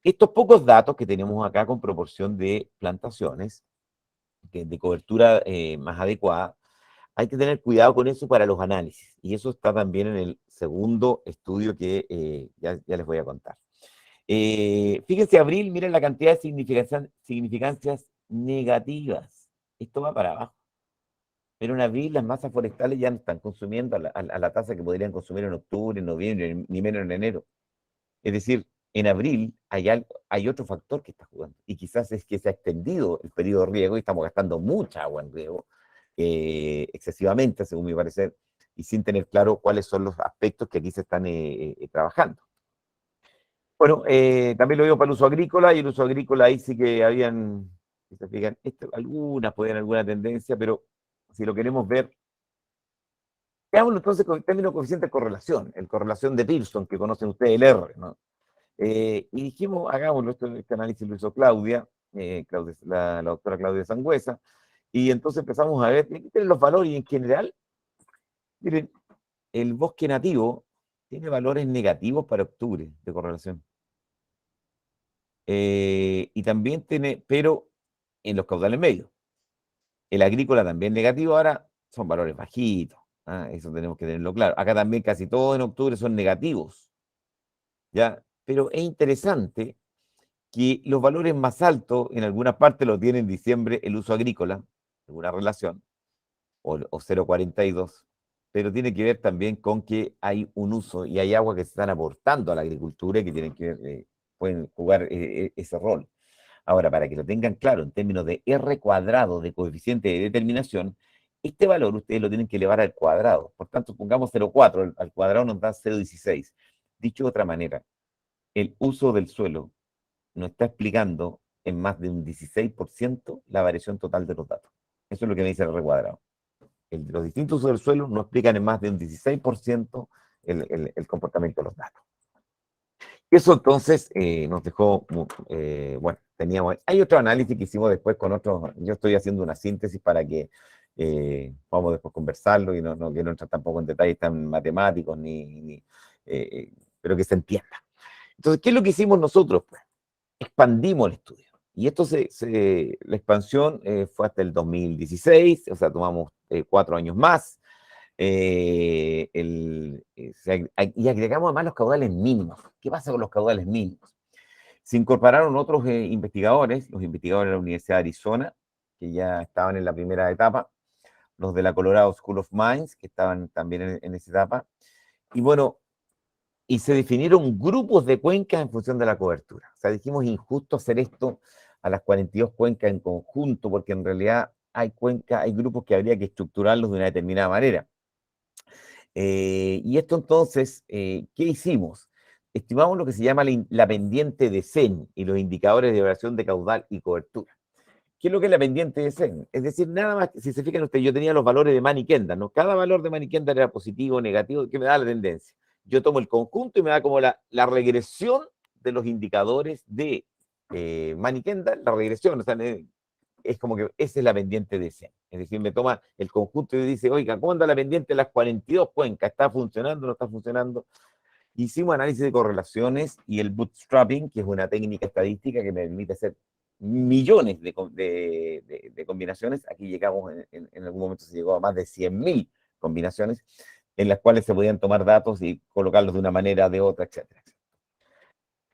Speaker 3: Estos pocos datos que tenemos acá con proporción de plantaciones, de cobertura más adecuada, hay que tener cuidado con eso para los análisis. Y eso está también en el segundo estudio que ya les voy a contar. Fíjense, abril, miren la cantidad de significancias negativas. Esto va para abajo. Pero en abril las masas forestales ya no están consumiendo a la tasa que podrían consumir en octubre, en noviembre, ni menos en enero. Es decir, en abril hay otro factor que está jugando. Y quizás es que se ha extendido el periodo de riego y estamos gastando mucha agua en riego, excesivamente, según mi parecer, y sin tener claro cuáles son los aspectos que aquí se están trabajando. Bueno, también lo digo para el uso agrícola, y el uso agrícola ahí sí que habían, si se fijan, algunas podían alguna tendencia, pero si lo queremos ver, veámoslo entonces con el término coeficiente de correlación, el correlación de Pearson, que conocen ustedes, el R, ¿no? Y dijimos, hagámoslo, este análisis lo hizo la doctora Claudia Sangüesa, y entonces empezamos a ver, ¿qué tienen los valores? Y en general, miren, el bosque nativo tiene valores negativos para octubre de correlación. Y también tiene, pero en los caudales medios. El agrícola también negativo, ahora son valores bajitos. Eso tenemos que tenerlo claro. Acá también casi todos en octubre son negativos, ¿ya? Pero es interesante que los valores más altos en algunas partes lo tiene en diciembre el uso agrícola, alguna relación, o 0,42, pero tiene que ver también con que hay un uso y hay agua que se están aportando a la agricultura y que tienen que ver, pueden jugar ese rol. Ahora, para que lo tengan claro, en términos de R cuadrado de coeficiente de determinación, este valor ustedes lo tienen que elevar al cuadrado. Por tanto, pongamos 0,4, al cuadrado nos da 0,16. Dicho de otra manera, el uso del suelo nos está explicando en más de un 16% la variación total de los datos. Eso es lo que me dice el R cuadrado. Los distintos usos del suelo nos explican en más de un 16% el comportamiento de los datos. Eso entonces nos dejó, bueno, hay otro análisis que hicimos después con otros, yo estoy haciendo una síntesis para que podamos después conversarlo y no quiero entrar tampoco en detalles tan matemáticos, pero que se entienda. Entonces, ¿qué es lo que hicimos nosotros? Pues expandimos el estudio. Y la expansión fue hasta el 2016, o sea, tomamos 4 años más. Y agregamos además los caudales mínimos. ¿Qué pasa con los caudales mínimos? Se incorporaron otros investigadores, los investigadores de la Universidad de Arizona, que ya estaban en la primera etapa, los de la Colorado School of Mines, que estaban también en esa etapa, y bueno, y se definieron grupos de cuencas en función de la cobertura. O sea, dijimos injusto hacer esto a las 42 cuencas en conjunto, porque en realidad hay grupos que habría que estructurarlos de una determinada manera. Y esto entonces, ¿qué hicimos? Estimamos lo que se llama la pendiente de Sen y los indicadores de variación de caudal y cobertura. ¿Qué es lo que es la pendiente de Sen? Es decir, nada más, si se fijan ustedes, yo tenía los valores de Mann y Kendall, ¿no? Cada valor de Mann y Kendall era positivo o negativo, que me da la tendencia. Yo tomo el conjunto y me da como la regresión de los indicadores de Mann y Kendall, la regresión, o sea, es como que esa es la pendiente de Sen. Es decir, me toma el conjunto y dice, oiga, ¿cómo anda la pendiente de las 42 cuencas? ¿Está funcionando o no está funcionando? Hicimos análisis de correlaciones y el bootstrapping, que es una técnica estadística que me permite hacer millones de combinaciones. Aquí llegamos, en algún momento se llegó a más de 100.000 combinaciones, en las cuales se podían tomar datos y colocarlos de una manera, de otra, etcétera.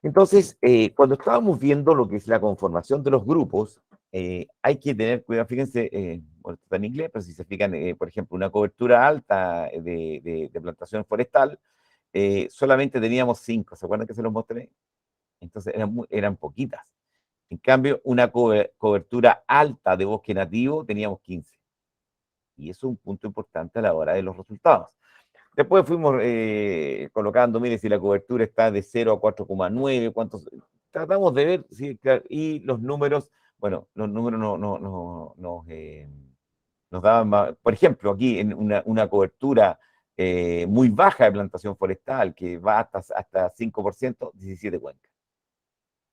Speaker 3: Entonces, cuando estábamos viendo lo que es la conformación de los grupos, hay que tener cuidado, fíjense, bueno, esto está en inglés, pero si se fijan, por ejemplo, una cobertura alta de plantación forestal, solamente teníamos 5, ¿se acuerdan que se los mostré? Entonces eran poquitas. En cambio, una cobertura alta de bosque nativo teníamos 15. Y eso es un punto importante a la hora de los resultados. Después fuimos colocando, mire, si la cobertura está de 0 a 4,9, cuántos. Tratamos de ver, sí, claro, y los números, bueno, los números nos daban más. Por ejemplo, aquí en una cobertura muy baja de plantación forestal, que va hasta 5%, 17 cuencas.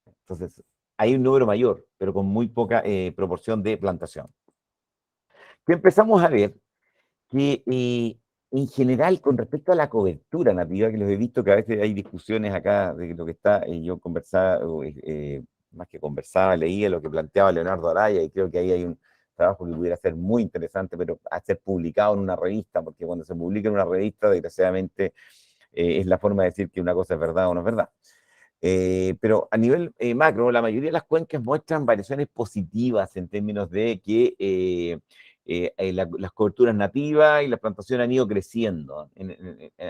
Speaker 3: Entonces, hay un número mayor, pero con muy poca proporción de plantación. Que empezamos a ver que en general, con respecto a la cobertura nativa, que los he visto que a veces hay discusiones acá de lo que está, yo conversaba, más que conversaba, leía lo que planteaba Leonardo Araya, y creo que ahí hay un trabajo que pudiera ser muy interesante, pero a ser publicado en una revista, porque cuando se publica en una revista, desgraciadamente, es la forma de decir que una cosa es verdad o no es verdad. Pero a nivel macro, la mayoría de las cuencas muestran variaciones positivas en términos de que las coberturas nativas y las plantaciones han ido creciendo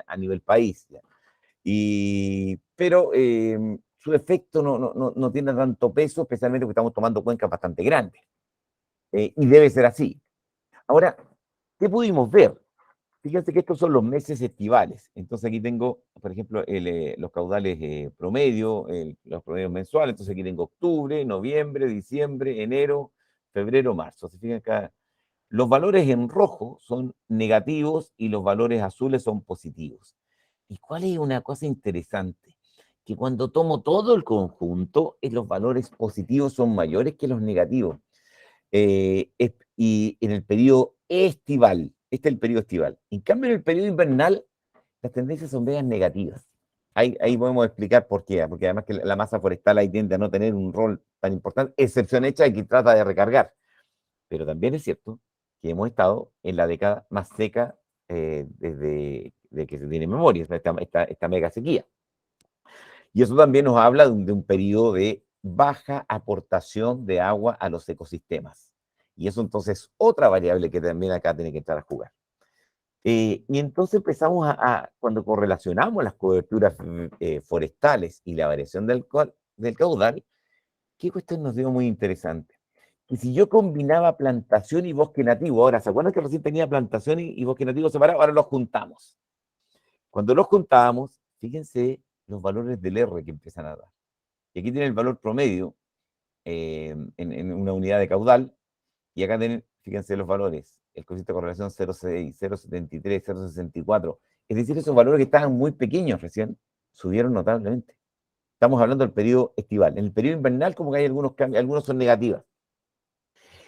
Speaker 3: a nivel país. ¿Ya? Pero su efecto no tiene tanto peso, especialmente porque estamos tomando cuencas bastante grandes. Y debe ser así. Ahora, ¿qué pudimos ver? Fíjense que estos son los meses estivales. Entonces aquí tengo, por ejemplo, los caudales promedio, los promedios mensuales. Entonces aquí tengo octubre, noviembre, diciembre, enero, febrero, marzo. Se fijan acá, los valores en rojo son negativos y los valores azules son positivos. ¿Y cuál es una cosa interesante? Que cuando tomo todo el conjunto, los valores positivos son mayores que los negativos. Y en el periodo estival, este es el periodo estival. En cambio, en el periodo invernal, las tendencias son medias negativas. Ahí podemos explicar por qué, porque además que la masa forestal ahí tiende a no tener un rol tan importante, excepción hecha de que trata de recargar. Pero también es cierto que hemos estado en la década más seca desde que se tiene memoria, esta mega sequía. Y eso también nos habla de un periodo de baja aportación de agua a los ecosistemas. Y eso entonces es otra variable que también acá tiene que entrar a jugar. Y entonces empezamos cuando correlacionamos las coberturas forestales y la variación del caudal, ¿qué cuestión nos dio muy interesante? Que si yo combinaba plantación y bosque nativo, ahora, ¿se acuerdan que recién tenía plantación y bosque nativo separados? Ahora los juntamos. Cuando los juntábamos, fíjense los valores del R que empiezan a dar. Y aquí tienen el valor promedio en una unidad de caudal, y acá tienen, fíjense los valores, el coeficiente de correlación 0,6, 0,73, 0,64. Es decir, esos valores que estaban muy pequeños recién, subieron notablemente. Estamos hablando del periodo estival. En el periodo invernal, como que hay algunos cambios, algunos son negativas.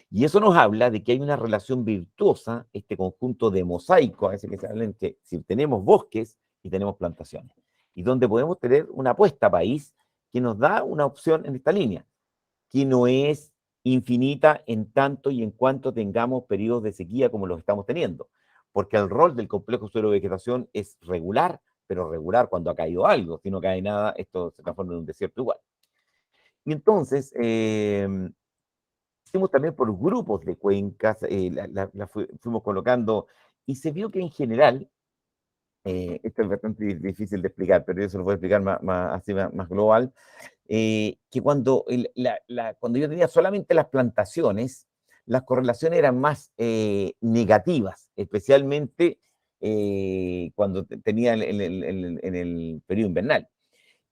Speaker 3: Y eso nos habla de que hay una relación virtuosa, este conjunto de mosaico, a veces que se habla en que si tenemos bosques y tenemos plantaciones, y donde podemos tener una apuesta país que nos da una opción en esta línea, que no es infinita en tanto y en cuanto tengamos periodos de sequía como los estamos teniendo, porque el rol del complejo suelo-vegetación es regular, pero regular cuando ha caído algo. Si no cae nada, esto se transforma en un desierto igual. Y entonces, hicimos también por grupos de cuencas, fuimos colocando, y se vio que en general, esto es bastante difícil de explicar, pero yo se lo voy a explicar así más global, que cuando yo tenía solamente las plantaciones, las correlaciones eran más negativas, especialmente cuando tenía en el periodo invernal.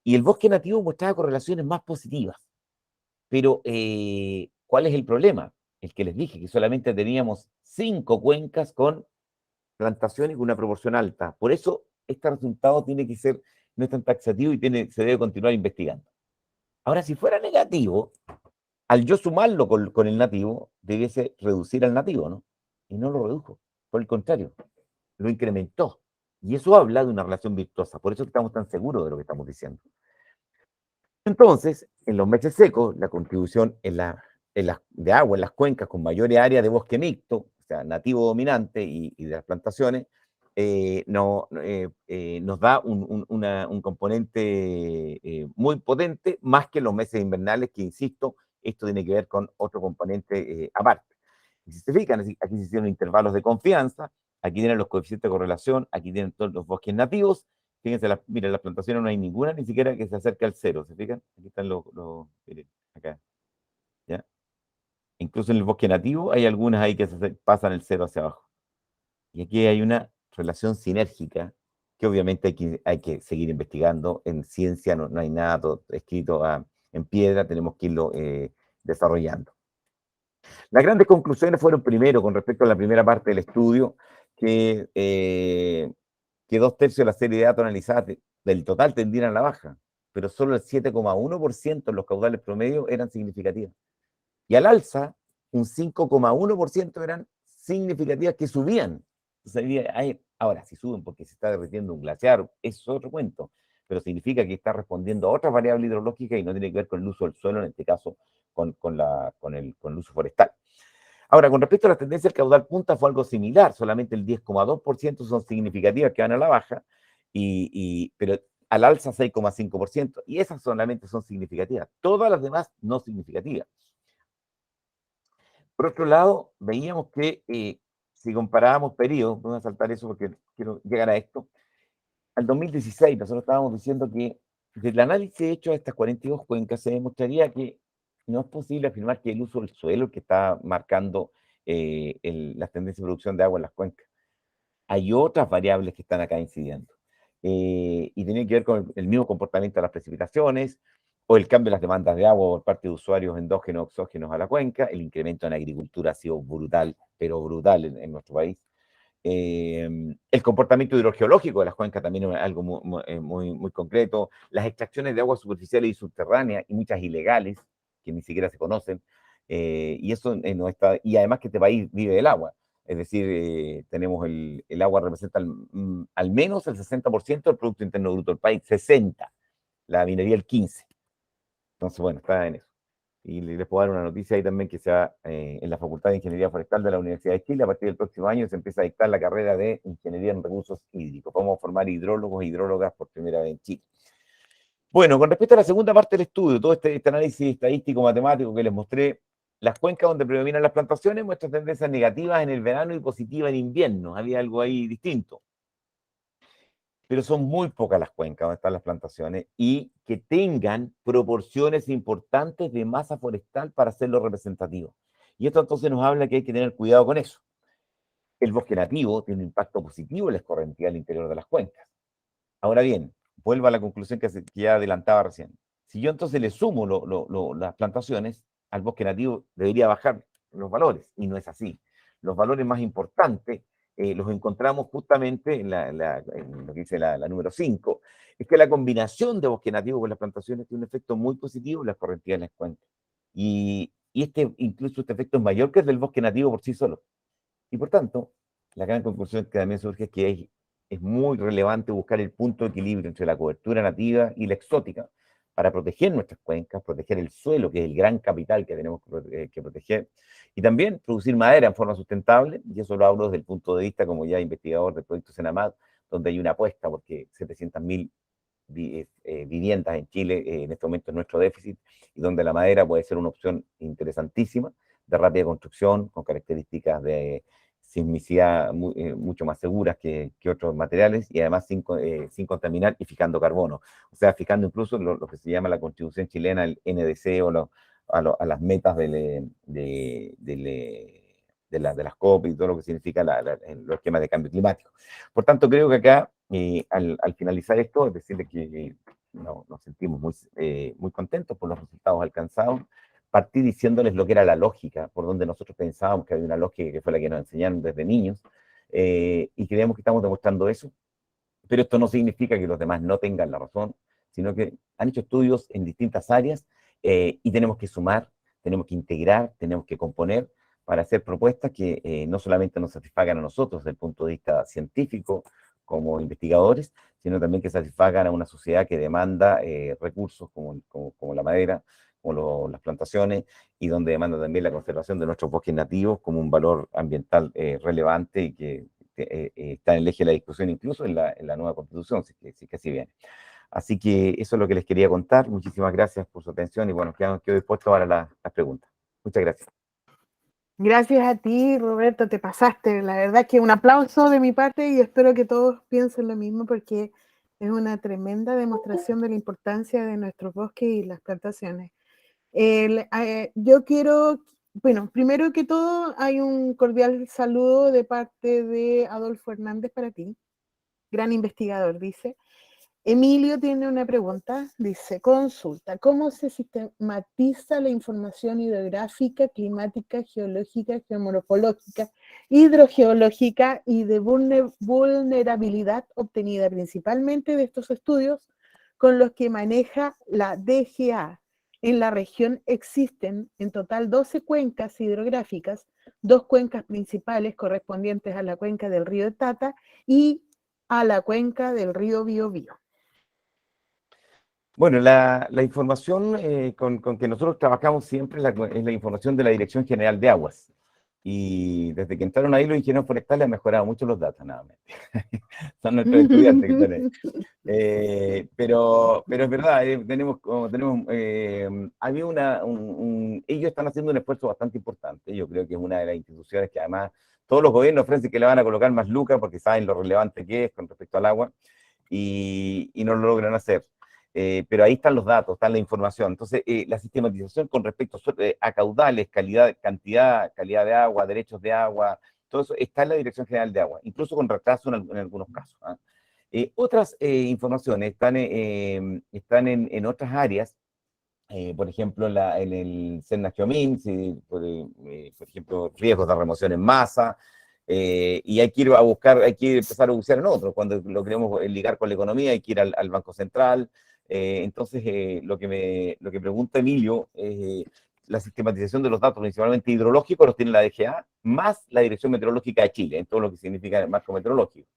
Speaker 3: Y el bosque nativo mostraba correlaciones más positivas. Pero, ¿cuál es el problema? El que les dije, que solamente teníamos 5 cuencas con plantaciones con una proporción alta. Por eso, este resultado tiene que ser, no es tan taxativo y se debe continuar investigando. Ahora, si fuera negativo, al yo sumarlo con el nativo, debiese reducir al nativo, ¿no? Y no lo redujo. Por el contrario, lo incrementó. Y eso habla de una relación virtuosa. Por eso estamos tan seguros de lo que estamos diciendo. Entonces, en los meses secos, la contribución de agua en las cuencas con mayor área de bosque mixto, o sea, nativo dominante y de las plantaciones, nos da un componente muy potente, más que los meses invernales, que insisto, esto tiene que ver con otro componente aparte. Y si se fijan, aquí se hicieron intervalos de confianza, aquí tienen los coeficientes de correlación, aquí tienen todos los bosques nativos. Fíjense, miren, las plantaciones no hay ninguna, ni siquiera que se acerque al cero, ¿se fijan? Aquí están miren, acá, ¿ya? Incluso en el bosque nativo hay algunas ahí que pasan el cero hacia abajo. Y aquí hay una relación sinérgica que obviamente hay que seguir investigando. En ciencia no hay nada escrito en piedra, tenemos que irlo desarrollando. Las grandes conclusiones fueron primero con respecto a la primera parte del estudio, que que 2/3 de la serie de datos analizadas del total tendían a la baja, pero solo el 7,1% en los caudales promedio eran significativas. Y al alza, un 5,1% eran significativas que subían. Ahora, si suben porque se está derritiendo un glaciar, eso es otro cuento, pero significa que está respondiendo a otras variables hidrológicas y no tiene que ver con el uso del suelo, en este caso con el uso forestal. Ahora, con respecto a las tendencias, el caudal punta fue algo similar, solamente el 10,2% son significativas que van a la baja, pero al alza 6,5%, y esas solamente son significativas, todas las demás no significativas. Por otro lado, veíamos que si comparábamos periodos, vamos a saltar eso porque quiero llegar a esto, al 2016 nosotros estábamos diciendo que del análisis hecho a estas 42 cuencas se demostraría que no es posible afirmar que el uso del suelo el que está marcando las tendencias de producción de agua en las cuencas. Hay otras variables que están acá incidiendo. Y tienen que ver con el mismo comportamiento de las precipitaciones o el cambio de las demandas de agua por parte de usuarios endógenos o exógenos a la cuenca. El incremento en agricultura ha sido brutal, pero brutal en nuestro país. El comportamiento hidrogeológico de las cuencas también es algo muy concreto. Las extracciones de aguas superficiales y subterráneas, y muchas ilegales, que ni siquiera se conocen. Y eso no está, y además que este país vive del agua. Es decir, tenemos el agua representa al menos el 60% del Producto Interno Bruto del país, 60%, la minería el 15%. Entonces, bueno, está en eso. Y les puedo dar una noticia ahí también que se va en la Facultad de Ingeniería Forestal de la Universidad de Chile. A partir del próximo año se empieza a dictar la carrera de Ingeniería en Recursos Hídricos. Vamos a formar hidrólogos e hidrólogas por primera vez en Chile. Bueno, con respecto a la segunda parte del estudio, todo este análisis estadístico matemático que les mostré, las cuencas donde predominan las plantaciones muestran tendencias negativas en el verano y positivas en invierno. Había algo ahí distinto. Pero son muy pocas las cuencas donde están las plantaciones y que tengan proporciones importantes de masa forestal para hacerlo representativo. Y esto entonces nos habla que hay que tener cuidado con eso. El bosque nativo tiene un impacto positivo en la escorrentía al interior de las cuencas. Ahora bien, vuelvo a la conclusión que ya adelantaba recién. Si yo entonces le sumo las plantaciones, al bosque nativo debería bajar los valores, y no es así. Los valores más importantes los encontramos justamente en lo que dice la número 5, es que la combinación de bosque nativo con las plantaciones tiene un efecto muy positivo en la escorrentía de las cuencas. Incluso este efecto es mayor que el del bosque nativo por sí solo. Y por tanto, la gran conclusión que también surge es que es muy relevante buscar el punto de equilibrio entre la cobertura nativa y la exótica para proteger nuestras cuencas, proteger el suelo, que es el gran capital que tenemos que proteger, y también producir madera en forma sustentable, y eso lo hablo desde el punto de vista como ya investigador del proyecto Senamad, donde hay una apuesta porque 700.000 viviendas en Chile en este momento es nuestro déficit, y donde la madera puede ser una opción interesantísima de rápida construcción, con características de sismicidad mucho más seguras que otros materiales, y además sin contaminar y fijando carbono. O sea, fijando incluso lo que se llama la contribución chilena, el NDC o a las metas de las COP y todo lo que significa los esquemas de cambio climático. Por tanto, creo que acá, al finalizar esto, es decirle que nos sentimos muy contentos por los resultados alcanzados. Partí diciéndoles lo que era la lógica, por donde nosotros pensábamos que había una lógica que fue la que nos enseñaron desde niños, y creemos que estamos demostrando eso, pero esto no significa que los demás no tengan la razón, sino que han hecho estudios en distintas áreas, y tenemos que sumar, tenemos que integrar, tenemos que componer para hacer propuestas que no solamente nos satisfagan a nosotros desde el punto de vista científico como investigadores, sino también que satisfagan a una sociedad que demanda recursos como la madera, como las plantaciones, y donde demanda también la conservación de nuestros bosques nativos como un valor ambiental relevante y que está en el eje de la discusión incluso en la nueva constitución, si que así viene. Así que eso es lo que les quería contar. Muchísimas gracias por su atención y bueno, quedo dispuesto para las preguntas. Muchas gracias.
Speaker 2: Gracias a ti, Roberto, te pasaste. La verdad que un aplauso de mi parte y espero que todos piensen lo mismo porque es una tremenda demostración de la importancia de nuestros bosques y las plantaciones. Yo quiero, bueno, primero que todo hay un cordial saludo de parte de Adolfo Hernández para ti, gran investigador, dice. Emilio tiene una pregunta, dice, consulta, ¿cómo se sistematiza la información hidrográfica, climática, geológica, geomorfológica, hidrogeológica y de vulnerabilidad obtenida principalmente de estos estudios con los que maneja la DGA? En la región existen en total 12 cuencas hidrográficas, 2 cuencas principales correspondientes a la cuenca del río Tata y a la cuenca del río Biobío.
Speaker 3: Bueno, la información con que nosotros trabajamos siempre es la información de la Dirección General de Aguas. Y desde que entraron ahí los ingenieros forestales han mejorado mucho los datos, nada más. Son nuestros estudiantes que están ahí. Pero es verdad, había ellos están haciendo un esfuerzo bastante importante. Yo creo que es una de las instituciones que además todos los gobiernos ofrecen que le van a colocar más lucas porque saben lo relevante que es con respecto al agua y no lo logran hacer. Pero ahí están los datos, está la información. Entonces, la sistematización con respecto a caudales, calidad de agua, derechos de agua, todo eso está en la Dirección General de Agua, incluso con retraso en algunos casos. ¿Ah? Otras informaciones están en otras áreas, por ejemplo, en el Sennagiomín, por ejemplo, riesgos de remoción en masa, y hay que ir a buscar, hay que empezar a buscar en otros. Cuando lo queremos ligar con la economía, hay que ir al Banco Central. Entonces, lo que pregunta Emilio es la sistematización de los datos, principalmente hidrológicos, los tiene la DGA, más la Dirección Meteorológica de Chile, en todo lo que significa el marco meteorológico.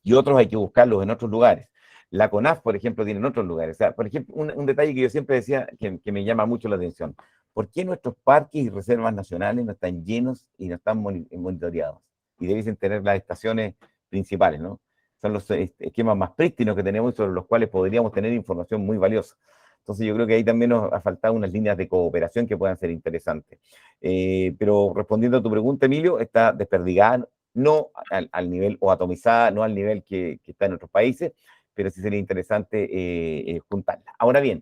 Speaker 3: Y otros hay que buscarlos en otros lugares. La CONAF, por ejemplo, tiene en otros lugares. O sea, por ejemplo, un detalle que yo siempre decía que me llama mucho la atención. ¿Por qué nuestros parques y reservas nacionales no están llenos y no están monitoreados? Y deben tener las estaciones principales, ¿no? Son los esquemas más prístinos que tenemos y sobre los cuales podríamos tener información muy valiosa. Entonces yo creo que ahí también nos ha faltado unas líneas de cooperación que puedan ser interesantes. Pero respondiendo a tu pregunta, Emilio, está desperdigada, no al nivel, o atomizada, no al nivel que está en otros países, pero sí sería interesante juntarla. Ahora bien,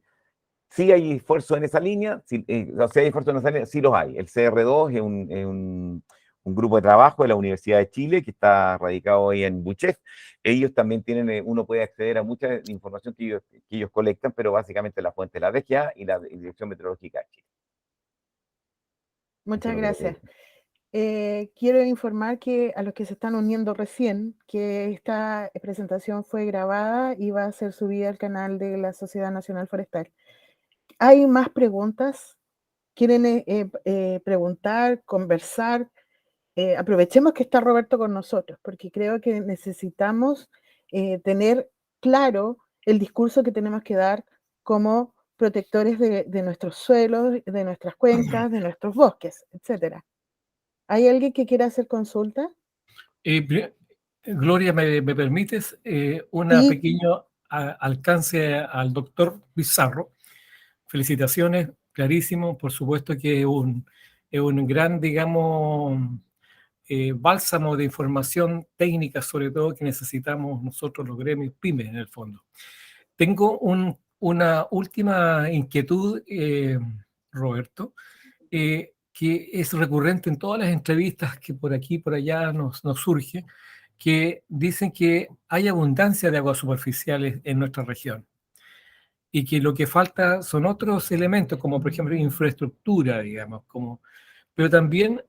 Speaker 3: sí hay esfuerzo en esa línea, sí, o sea, hay esfuerzo en esa línea, sí los hay. El CR2 un grupo de trabajo de la Universidad de Chile que está radicado ahí en Buchef. Ellos también tienen, uno puede acceder a mucha información que ellos colectan, pero básicamente la fuente es la DGA y la Dirección Meteorológica de Chile.
Speaker 2: Muchas gracias. Quiero informar que a los que se están uniendo recién, que esta presentación fue grabada y va a ser subida al canal de la Sociedad Nacional Forestal. ¿Hay más preguntas? ¿Quieren preguntar, conversar? Aprovechemos que está Roberto con nosotros, porque creo que necesitamos tener claro el discurso que tenemos que dar como protectores de nuestros suelos, de nuestras cuencas, de nuestros bosques, etcétera. ¿Hay alguien que quiera hacer consulta?
Speaker 1: Gloria, ¿me permites un
Speaker 2: Sí.
Speaker 1: pequeño alcance al doctor Pizarro? Felicitaciones, clarísimo. Por supuesto que es un gran, digamos, bálsamo de información técnica, sobre todo que necesitamos nosotros los gremios pymes en el fondo. Tengo una última inquietud, Roberto, que es recurrente en todas las entrevistas que por aquí y por allá nos surge, que dicen que hay abundancia de aguas superficiales en nuestra región y que lo que falta son otros elementos, como por ejemplo infraestructura, digamos, pero también,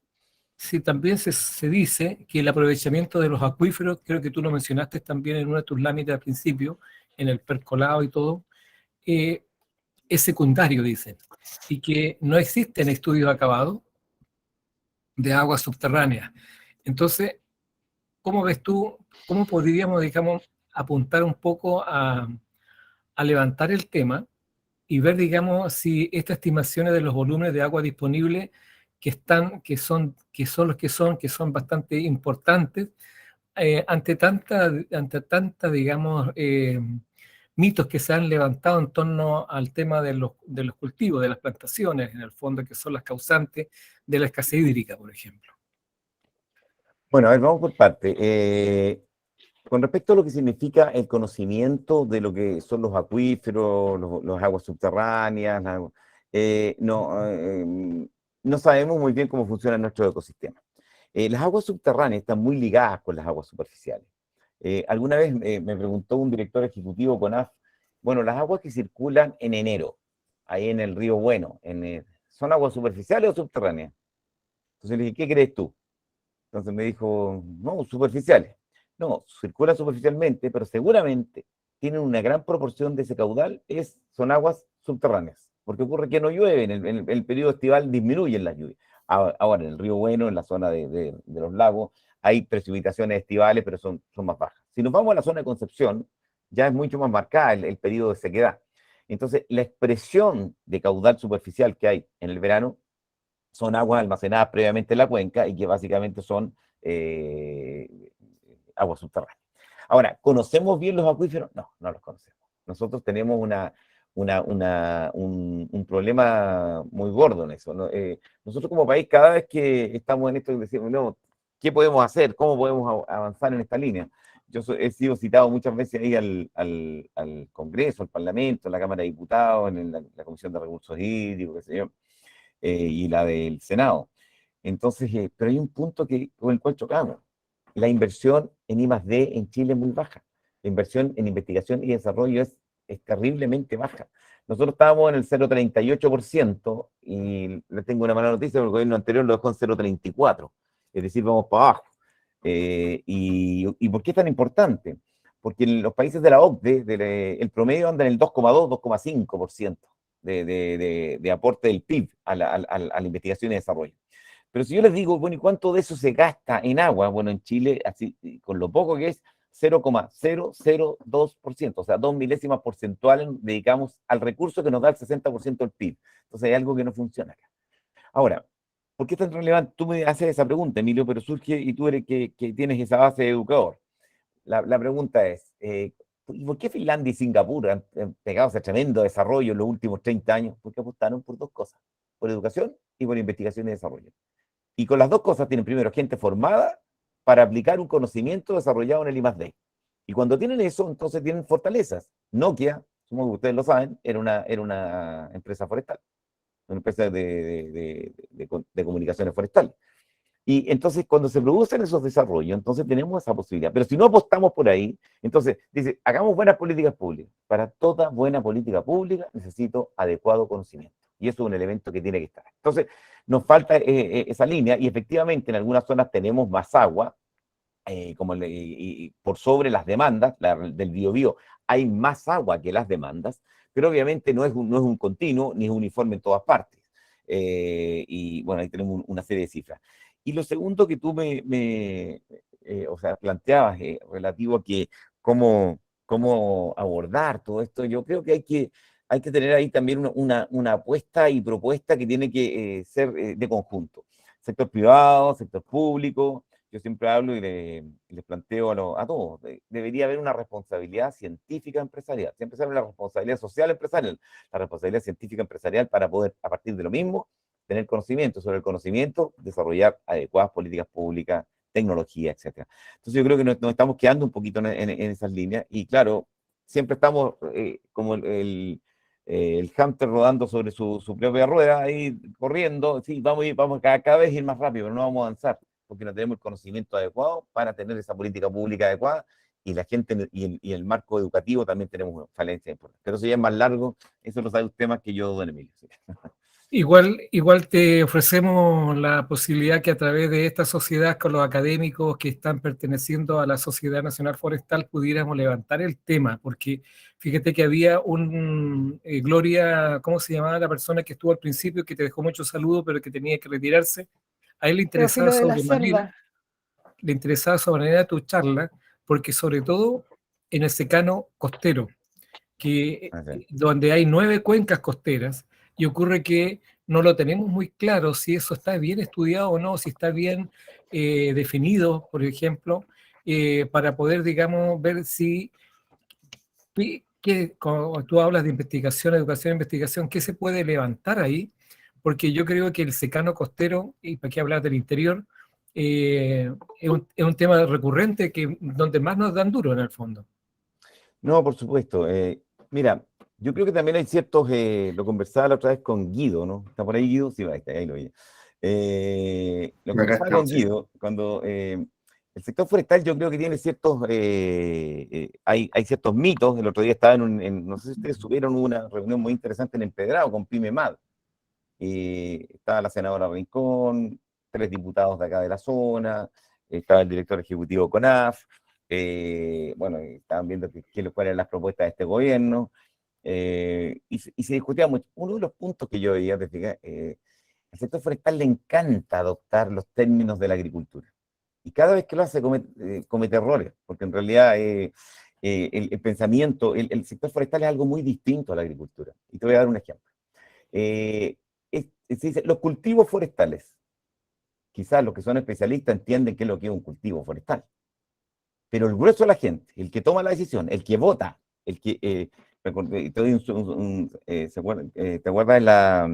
Speaker 1: también se dice que el aprovechamiento de los acuíferos, creo que tú lo mencionaste también en una de tus láminas al principio, en el percolado y todo, es secundario, dicen, y que no existen estudios acabados de aguas subterráneas. Entonces, ¿cómo ves tú, cómo podríamos, digamos, apuntar un poco a levantar el tema y ver, digamos, si estas estimaciones de los volúmenes de agua disponibles que son los que son bastante importantes, ante tanta, digamos, mitos que se han levantado en torno al tema de los cultivos, de las plantaciones, en el fondo, que son las causantes de la escasez hídrica, por ejemplo?
Speaker 3: Bueno, a ver, vamos por parte. Con respecto a lo que significa el conocimiento de lo que son los acuíferos, los aguas subterráneas, no sabemos muy bien cómo funciona nuestro ecosistema. Las aguas subterráneas están muy ligadas con las aguas superficiales. Alguna vez me preguntó un director ejecutivo CONAF, bueno, las aguas que circulan en enero, ahí en el río Bueno, ¿son aguas superficiales o subterráneas? Entonces le dije, ¿qué crees tú? Entonces me dijo, no, superficiales. No, circulan superficialmente, pero seguramente tienen una gran proporción de ese caudal, son aguas subterráneas. Porque ocurre que no llueve, en el periodo estival disminuyen las lluvias. Ahora, en el río Bueno, en la zona de los lagos, hay precipitaciones estivales, pero son más bajas. Si nos vamos a la zona de Concepción, ya es mucho más marcada el periodo de sequedad. Entonces, la expresión de caudal superficial que hay en el verano son aguas almacenadas previamente en la cuenca y que básicamente son aguas subterráneas. Ahora, ¿conocemos bien los acuíferos? No, no los conocemos. Nosotros tenemos un problema muy gordo en eso, ¿no? Nosotros como país, cada vez que estamos en esto, decimos, no, ¿qué podemos hacer? ¿Cómo podemos avanzar en esta línea? He sido citado muchas veces ahí al Congreso, al Parlamento, a la Cámara de Diputados, en la Comisión de Recursos Hídricos, qué sé yo, y la del Senado. Entonces, pero hay un punto con el cual chocamos. La inversión en I+D en Chile es muy baja. La inversión en investigación y desarrollo es terriblemente baja. Nosotros estábamos en el 0,38% y les tengo una mala noticia porque el gobierno anterior lo dejó en 0,34%. Es decir, vamos para abajo. ¿Y por qué es tan importante? Porque en los países de la OCDE el promedio anda en el 2,2, 2,5% de aporte del PIB a la investigación y desarrollo. Pero si yo les digo, bueno, ¿y cuánto de eso se gasta en agua? Bueno, en Chile, así, con lo poco que es, 0,002%, o sea, 2 milésimas porcentuales dedicamos al recurso que nos da el 60% del PIB. Entonces hay algo que no funciona acá. Ahora, ¿por qué es tan relevante? Tú me haces esa pregunta, Emilio, pero surge, y tú eres que tienes esa base de educador. La pregunta es, ¿y por qué Finlandia y Singapur han pegado ese tremendo desarrollo en los últimos 30 años? Porque apostaron por dos cosas, por educación y por investigación y desarrollo. Y con las dos cosas tienen primero gente formada para aplicar un conocimiento desarrollado en el I+D. Y cuando tienen eso, entonces tienen fortalezas. Nokia, supongo que ustedes lo saben, era una empresa forestal, una empresa de comunicaciones forestales. Y entonces, cuando se producen esos desarrollos, entonces tenemos esa posibilidad. Pero si no apostamos por ahí, entonces dice, hagamos buenas políticas públicas. Para toda buena política pública necesito adecuado conocimiento. Y eso es un elemento que tiene que estar. Entonces, nos falta esa línea y efectivamente en algunas zonas tenemos más agua, por sobre las demandas del Biobío. Hay más agua que las demandas, pero obviamente no es un continuo ni es uniforme en todas partes. Y bueno, ahí tenemos una serie de cifras. Y lo segundo que tú o sea, planteabas relativo a que cómo abordar todo esto, yo creo que hay que tener ahí también una apuesta y propuesta que tiene que ser de conjunto. Sector privado, sector público. Yo siempre hablo y les planteo a todos, debería haber una responsabilidad científica empresarial. Siempre se habla de la responsabilidad social empresarial, la responsabilidad científica empresarial para poder, a partir de lo mismo, tener conocimiento, sobre el conocimiento, desarrollar adecuadas políticas públicas, tecnología, etc. Entonces yo creo que nos estamos quedando un poquito en esas líneas y claro, siempre estamos como el hámster rodando sobre su propia rueda, ahí corriendo, sí, vamos cada vez ir más rápido, pero no vamos a avanzar, porque no tenemos el conocimiento adecuado para tener esa política pública adecuada, y la gente y el marco educativo también tenemos falencias importantes. Pero eso ya es más largo, eso lo sabe usted más que yo, don Emilio. ¿Sí?
Speaker 1: Igual te ofrecemos la posibilidad que a través de esta sociedad, con los académicos que están perteneciendo a la Sociedad Nacional Forestal, pudiéramos levantar el tema, porque fíjate que había Gloria, ¿cómo se llamaba la persona que estuvo al principio, que te dejó muchos saludos, pero que tenía que retirarse? A él le interesaba sobremanera tu charla, porque sobre todo en el secano costero, donde hay 9 cuencas costeras, y ocurre que no lo tenemos muy claro si eso está bien estudiado o no, si está bien definido, por ejemplo, para poder, digamos, ver si, cuando tú hablas de investigación, educación, investigación, ¿qué se puede levantar ahí? Porque yo creo que el secano costero, y para qué hablar del interior, es un tema recurrente donde más nos dan duro en el fondo.
Speaker 3: No, por supuesto. Mira, yo creo que también hay ciertos, lo conversaba la otra vez con Guido, ¿no? ¿Está por ahí Guido? Sí, ahí está, ahí lo vi. Lo conversaba con Guido cuando El sector forestal yo creo que tiene hay ciertos mitos. El otro día estaba no sé si ustedes subieron una reunión muy interesante en Empedrado con PYME-MAD. Estaba la senadora Rincón, 3 diputados de acá de la zona, estaba el director ejecutivo CONAF, bueno, estaban viendo cuáles eran las propuestas de este gobierno, y se discutía mucho. Uno de los puntos que yo veía, al sector forestal le encanta adoptar los términos de la agricultura. Y cada vez que lo hace comete errores, porque en realidad el pensamiento, el sector forestal es algo muy distinto a la agricultura. Y te voy a dar un ejemplo. Se dice, los cultivos forestales. Quizás los que son especialistas entienden qué es lo que es un cultivo forestal. Pero el grueso de la gente, el que toma la decisión, el que vota, te doy ¿te acuerdas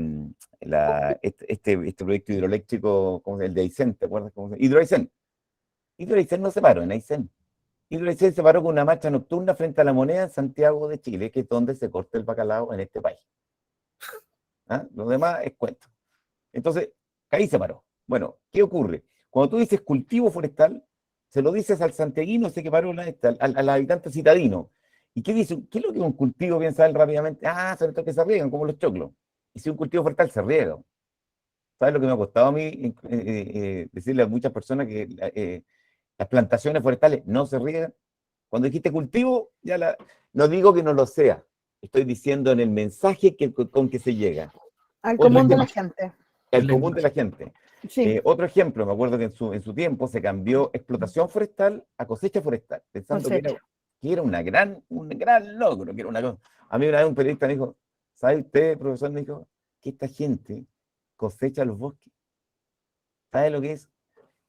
Speaker 3: este proyecto hidroeléctrico, ¿cómo se llama? El de Aysén, ¿te acuerdas cómo se llama? Hidroaysén. Hidroaysén no se paró en Aysén. Hidroaysén se paró con una marcha nocturna frente a la Moneda en Santiago de Chile, que es donde se corta el bacalao en este país. ¿Ah? Lo demás es cuento. Entonces, ahí se paró. Bueno, ¿qué ocurre? Cuando tú dices cultivo forestal, se lo dices al santiaguino, sé que paró al habitante citadino. ¿Y qué dice? ¿Qué es lo que es un cultivo? Piensa él rápidamente. Ah, son estos que se riegan, como los choclos. Y si un cultivo forestal se riega. ¿Sabes lo que me ha costado a mí decirle a muchas personas que las plantaciones forestales no se riegan? Cuando dijiste cultivo, no digo que no lo sea. Estoy diciendo en el mensaje con que se llega.
Speaker 2: Al
Speaker 3: Otro
Speaker 2: común de la
Speaker 3: ejemplo,
Speaker 2: gente.
Speaker 3: el común de la gente.
Speaker 2: Sí,
Speaker 3: Otro ejemplo, me acuerdo que en su tiempo se cambió explotación forestal a cosecha forestal, pensando
Speaker 2: cosecha.
Speaker 3: que era un gran logro, que era una cosa. A mí una vez un periodista me dijo, ¿sabe usted, profesor? Me dijo, que esta gente cosecha los bosques. ¿Sabe lo que es?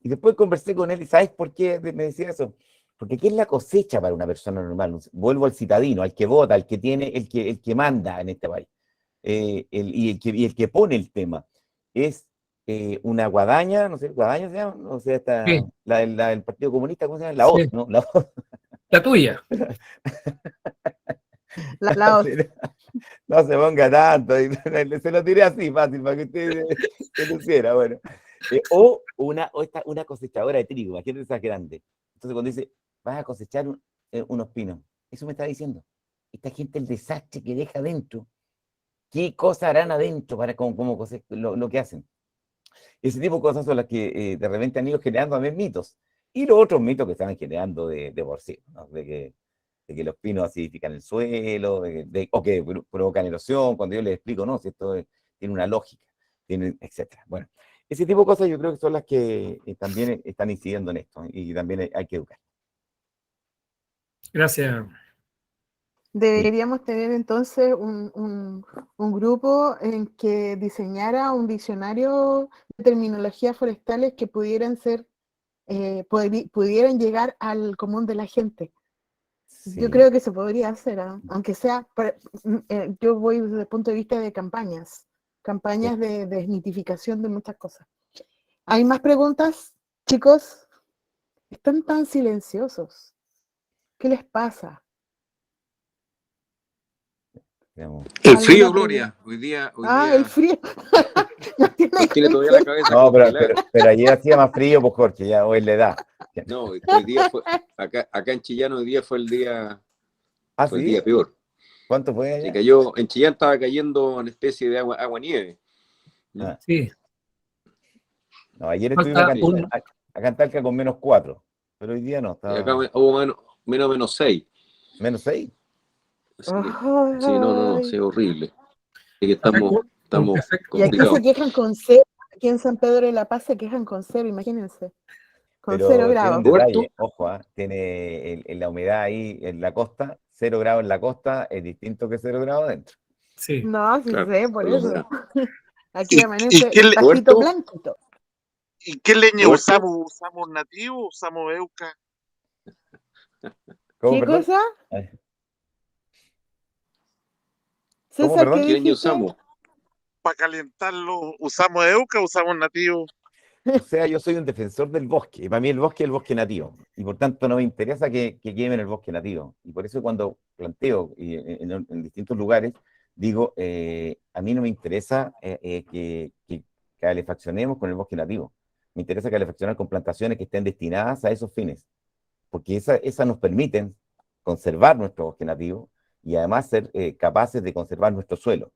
Speaker 3: Y después conversé con él, y ¿sabes por qué me decía eso? Porque ¿qué es la cosecha para una persona normal? Vuelvo al citadino, al que vota, al que tiene, el que manda en este país, y el que pone el tema. Es una guadaña, no sé, guadaña se llama, o sea,
Speaker 1: Sí,
Speaker 3: la del Partido Comunista, ¿cómo se llama? La
Speaker 1: sí.
Speaker 3: OZ, ¿no? La OZ.
Speaker 1: La tuya.
Speaker 2: La OZ.
Speaker 3: No se ponga tanto, se lo tiré así fácil para que usted se luciera, bueno. O una cosechadora de trigo, imagínate esas grandes. Entonces cuando dice, vas a cosechar unos pinos, eso me está diciendo, esta gente el desastre que deja adentro, ¿qué cosas harán adentro para lo que hacen? Ese tipo de cosas son las que de repente han ido generando también mitos. Y los otros mitos que estaban generando de por sí, ¿no? De que los pinos acidifican el suelo, o que provocan erosión, cuando yo les explico, no, si tiene una lógica, etcétera. Bueno, ese tipo de cosas yo creo que son las que también están incidiendo en esto, y también hay que educar.
Speaker 1: Gracias.
Speaker 2: Deberíamos tener entonces un grupo en que diseñara un diccionario de terminologías forestales que pudieran pudieran llegar al común de la gente.
Speaker 3: Sí.
Speaker 2: Yo creo que se podría hacer, aunque sea, yo voy desde el punto de vista de campañas de desmitificación de muchas cosas. ¿Hay más preguntas, chicos? Están tan silenciosos. ¿Qué les pasa?
Speaker 4: El frío, Gloria. Hoy día
Speaker 2: el frío.
Speaker 4: nos tiene todavía la cabeza
Speaker 3: no,
Speaker 4: congelada.
Speaker 3: pero ayer hacía más frío, pues Jorge, ya hoy le da.
Speaker 4: No, hoy día fue, acá en Chillán hoy día fue el día,
Speaker 3: ¿Sí?
Speaker 4: el día peor.
Speaker 3: ¿Cuánto fue allá?
Speaker 4: En Chillán estaba cayendo una especie de agua nieve.
Speaker 1: Sí.
Speaker 3: No, ayer estuvimos acá en Talca con -4, pero hoy día no.
Speaker 4: Acá hubo -6.
Speaker 3: ¿-6?
Speaker 4: Sí, no, sí, horrible. Así que estamos
Speaker 2: y aquí se quejan con cero, aquí en San Pedro de la Paz se quejan con cero, imagínense. Con
Speaker 3: pero
Speaker 2: 0
Speaker 3: tiene
Speaker 2: grados.
Speaker 3: un detalle, ojo, tiene la humedad ahí en la costa, 0 grados en la costa es distinto que 0 grados adentro.
Speaker 1: Sí.
Speaker 2: No, sí
Speaker 4: claro,
Speaker 2: sé, por eso.
Speaker 5: Aquí
Speaker 2: amanece el pastito blanquito.
Speaker 5: ¿Y qué leña usamos? ¿Usamos nativo? ¿Usamos euca?
Speaker 2: ¿Qué cosa?
Speaker 4: César, ¿qué leña usamos?
Speaker 5: Para calentarlo, ¿usamos euca o usamos nativo?
Speaker 3: O sea, yo soy un defensor del bosque, y para mí el bosque es el bosque nativo, y por tanto no me interesa que quemen el bosque nativo. Y por eso cuando planteo en distintos lugares, digo, a mí no me interesa que calefaccionemos con el bosque nativo. Me interesa calefaccionar con plantaciones que estén destinadas a esos fines, porque esas nos permiten conservar nuestro bosque nativo y además ser capaces de conservar nuestro suelo.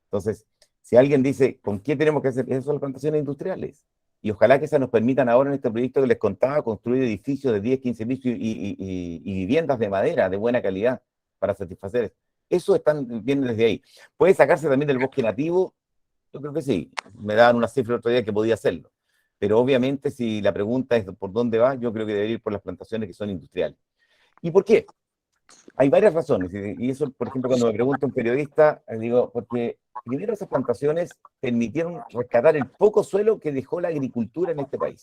Speaker 3: Entonces, si alguien dice, ¿con qué tenemos que hacer? Esas son las plantaciones industriales. Y ojalá que esas nos permitan ahora en este proyecto que les contaba construir edificios de 10, 15 pisos y viviendas de madera de buena calidad para satisfacer eso. Eso viene desde ahí. ¿Puede sacarse también del bosque nativo? Yo creo que sí. Me daban una cifra el otro día que podía hacerlo. Pero obviamente si la pregunta es por dónde va, yo creo que debería ir por las plantaciones que son industriales. ¿Y por qué? Hay varias razones, y eso, por ejemplo, cuando me pregunta un periodista, digo, porque primero esas plantaciones permitieron rescatar el poco suelo que dejó la agricultura en este país.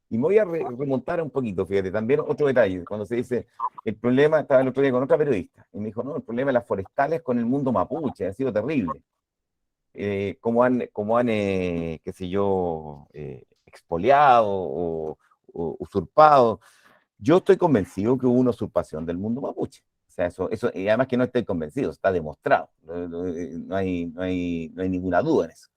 Speaker 3: Y me voy a remontar un poquito, fíjate, también otro detalle, cuando se dice, el problema, estaba el otro día con otra periodista, y me dijo, no, el problema de las forestales con el mundo mapuche, ha sido terrible. Como han qué sé yo, expoliado o usurpado. Yo estoy convencido que hubo una usurpación del mundo mapuche. O sea, eso, y además que no estoy convencido, está demostrado. No hay ninguna duda en eso.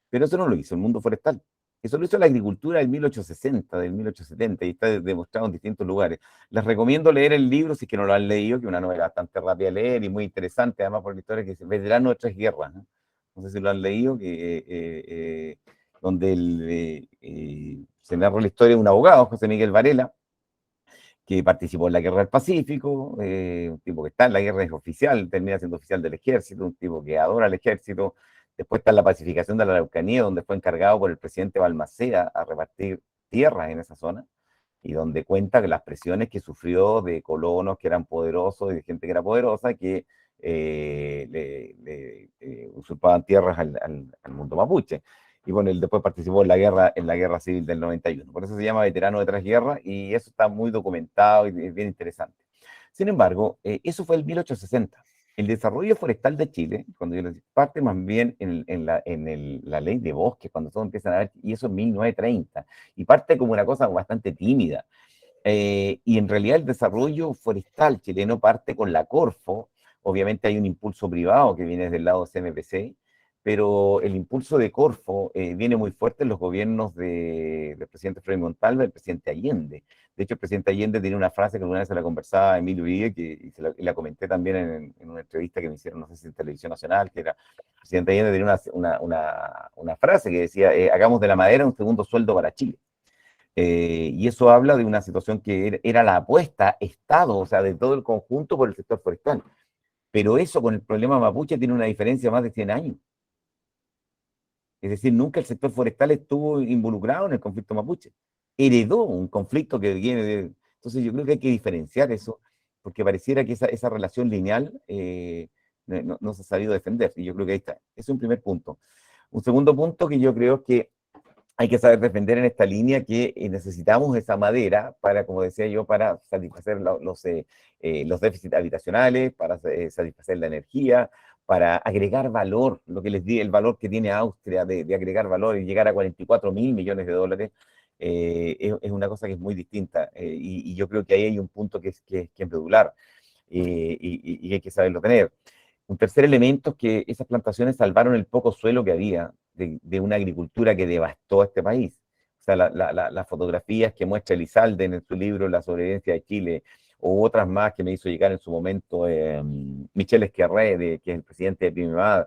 Speaker 3: Pero eso no lo hizo el mundo forestal. Eso lo hizo la agricultura del 1860, del 1870, y está demostrado en distintos lugares. Les recomiendo leer el libro, si es que no lo han leído, que es una novela bastante rápida de leer y muy interesante, además por la historia que dice Veterano de tres guerras. No sé si lo han leído, donde se narra la historia de un abogado, José Miguel Varela, que participó en la Guerra del Pacífico, un tipo que está en la guerra, es oficial, termina siendo oficial del ejército, un tipo que adora al ejército. Después está en la pacificación de la Araucanía, donde fue encargado por el presidente Balmaceda a repartir tierras en esa zona, y donde cuenta que las presiones que sufrió de colonos que eran poderosos y de gente que era poderosa, que usurpaban tierras al mundo mapuche. Y bueno, él después participó en la guerra civil del 91. Por eso se llama Veterano de tres guerras, y eso está muy documentado y es bien interesante. Sin embargo, eso fue el 1860. El desarrollo forestal de Chile, cuando yo les parte más bien en la ley de bosques, cuando todos empiezan a ver, y eso en 1930, y parte como una cosa bastante tímida. Y en realidad el desarrollo forestal chileno parte con la Corfo. Obviamente hay un impulso privado que viene del lado de CMPC, pero el impulso de Corfo viene muy fuerte en los gobiernos del presidente Frei Montalva y del presidente Allende. De hecho, el presidente Allende tiene una frase que alguna vez se la conversaba a Emilio Uribe, y la comenté también en una entrevista que me hicieron, no sé si en Televisión Nacional, que era, el presidente Allende tenía una frase que decía, hagamos de la madera un segundo sueldo para Chile. Y eso habla de una situación que era la apuesta Estado, o sea, de todo el conjunto por el sector forestal. Pero eso con el problema mapuche tiene una diferencia de más de 100 años. Es decir, nunca el sector forestal estuvo involucrado en el conflicto mapuche. Heredó un conflicto que viene de... Entonces yo creo que hay que diferenciar eso, porque pareciera que esa relación lineal no se ha sabido defender. Y yo creo que ahí está. Ese es un primer punto. Un segundo punto que yo creo que hay que saber defender en esta línea, que necesitamos esa madera para, como decía yo, para satisfacer los déficits habitacionales, para satisfacer la energía, para agregar valor, lo que les di, el valor que tiene Austria de agregar valor y llegar a 44.000 millones de dólares, es una cosa que es muy distinta, y yo creo que ahí hay un punto que es medular, y hay que saberlo tener. Un tercer elemento es que esas plantaciones salvaron el poco suelo que había de una agricultura que devastó a este país. O sea, las fotografías que muestra Elizalde en su libro La sobrevivencia de Chile, o otras más que me hizo llegar en su momento Michel Esquerré, que es el presidente de PIMEMAD.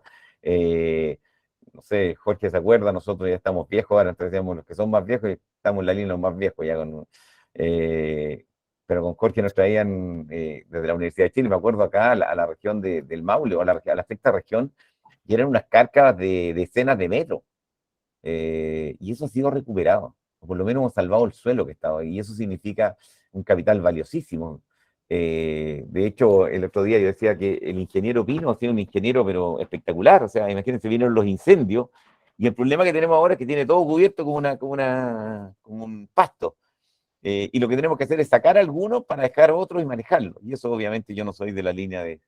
Speaker 3: No sé, Jorge se acuerda, nosotros ya estamos viejos, ahora entonces decíamos los que son más viejos, y estamos en la línea de los más viejos ya pero con Jorge nos traían desde la Universidad de Chile, me acuerdo acá, a la región del Maule, o a la sexta región, y eran unas cárcavas de decenas de metros, y eso ha sido recuperado, o por lo menos hemos salvado el suelo que estaba ahí, y eso significa un capital valiosísimo. De hecho, el otro día yo decía que el ingeniero Pino ha sido un ingeniero, pero espectacular. O sea, imagínense, vinieron los incendios, y el problema que tenemos ahora es que tiene todo cubierto como un pasto. Y lo que tenemos que hacer es sacar algunos para dejar otros y manejarlos. Y eso, obviamente, yo no soy de la línea de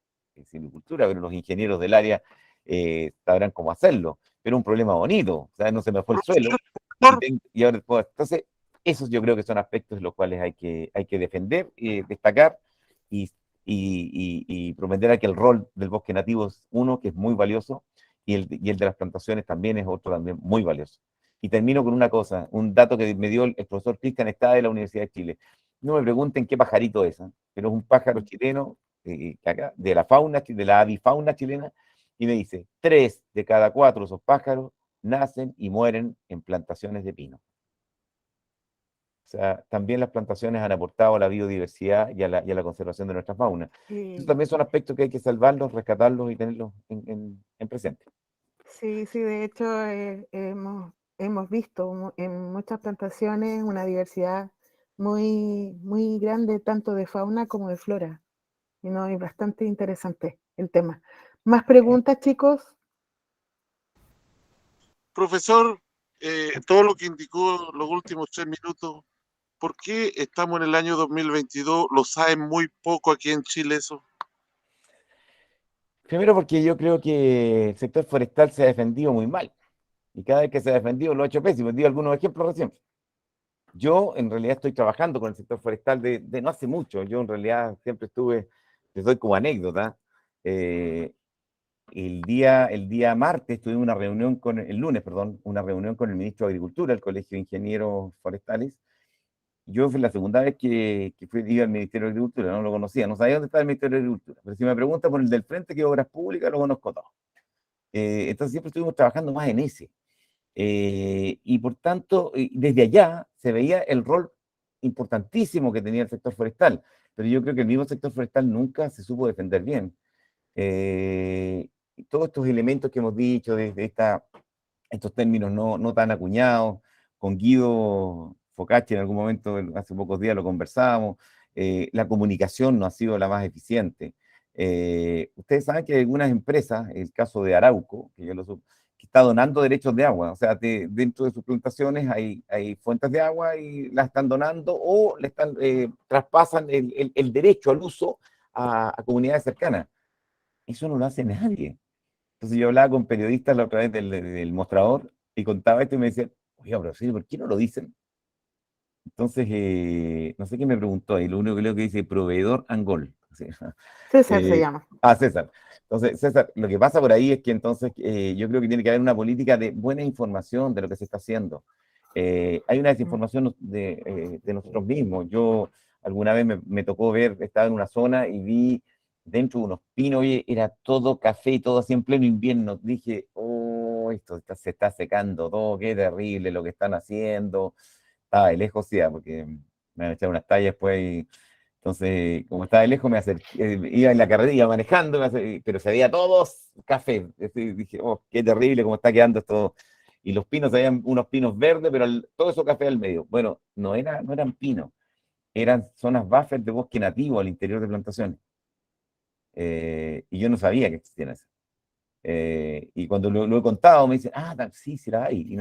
Speaker 3: silvicultura, pero los ingenieros del área sabrán cómo hacerlo. Pero un problema bonito, o sea, no se me fue el suelo. Y ahora, pues, entonces, esos yo creo que son aspectos en los cuales hay que defender, destacar y prometer que el rol del bosque nativo es uno que es muy valioso, y el de las plantaciones también es otro también muy valioso. Y termino con una cosa, un dato que me dio el profesor Cristian Estade de la Universidad de Chile. No me pregunten qué pajarito es, ¿eh? Pero es un pájaro chileno, de la fauna, de la avifauna chilena, y me dice, 3 de cada 4 de esos pájaros nacen y mueren en plantaciones de pino. O sea, también las plantaciones han aportado a la biodiversidad y a la conservación de nuestra fauna. Esos también son aspectos que hay que salvarlos, rescatarlos y tenerlos en presente.
Speaker 2: Sí, sí, de hecho hemos visto en muchas plantaciones una diversidad muy, muy grande, tanto de fauna como de flora. Y no, es bastante interesante el tema. ¿Más preguntas, chicos?
Speaker 5: Profesor, todo lo que indicó los últimos 3 minutos, ¿por qué estamos en el año 2022? ¿Lo saben muy poco aquí en Chile eso?
Speaker 3: Primero porque yo creo que el sector forestal se ha defendido muy mal. Y cada vez que se ha defendido lo ha hecho pésimo. Di algunos ejemplos recién. Yo en realidad estoy trabajando con el sector forestal de no hace mucho. Yo en realidad siempre estuve, les doy como anécdota, el día martes tuve una reunión el lunes, perdón, una reunión con el ministro de Agricultura, el Colegio de Ingenieros Forestales. Yo fue la segunda vez que iba al Ministerio de Agricultura, no lo conocía, no sabía dónde estaba el Ministerio de Agricultura. Pero si me pregunta por el del frente, que Obras Públicas, lo conozco todo. Entonces siempre estuvimos trabajando más en ese. Y por tanto, desde allá se veía el rol importantísimo que tenía el sector forestal, pero yo creo que el mismo sector forestal nunca se supo defender bien. Y todos estos elementos que hemos dicho, desde estos términos no tan acuñados, con Guido Focacci en algún momento, hace pocos días lo conversábamos, la comunicación no ha sido la más eficiente. Ustedes saben que hay algunas empresas, el caso de Arauco, que está donando derechos de agua, o sea, dentro de sus plantaciones hay fuentes de agua y las están donando o traspasan el derecho al uso a comunidades cercanas. Eso no lo hace nadie. Entonces yo hablaba con periodistas la otra vez del mostrador y contaba esto y me decían, oiga, pero sí, ¿por qué no lo dicen? Entonces, no sé qué me preguntó, y lo único que leo que dice proveedor Angol.
Speaker 2: César se llama.
Speaker 3: César. Entonces, César, lo que pasa por ahí es que entonces yo creo que tiene que haber una política de buena información de lo que se está haciendo. Hay una desinformación de nosotros mismos. Yo alguna vez me tocó estaba en una zona y vi dentro de unos pinos, oye, era todo café y todo así en pleno invierno. Dije, oh, se está secando todo, qué terrible lo que están haciendo. Estaba de lejos, sí, porque me van a echar unas tallas después. Entonces, como estaba de lejos, me acerqué, iba en la carretera, iba manejando, pero se veía todos café. Dije, oh, qué terrible cómo está quedando esto. Y los pinos, habían unos pinos verdes, pero todo eso café al medio. Bueno, no eran pinos, eran zonas buffer de bosque nativo al interior de plantaciones. Y yo no sabía que existían esas. Y cuando lo he contado, me dicen, sí, sí la hay.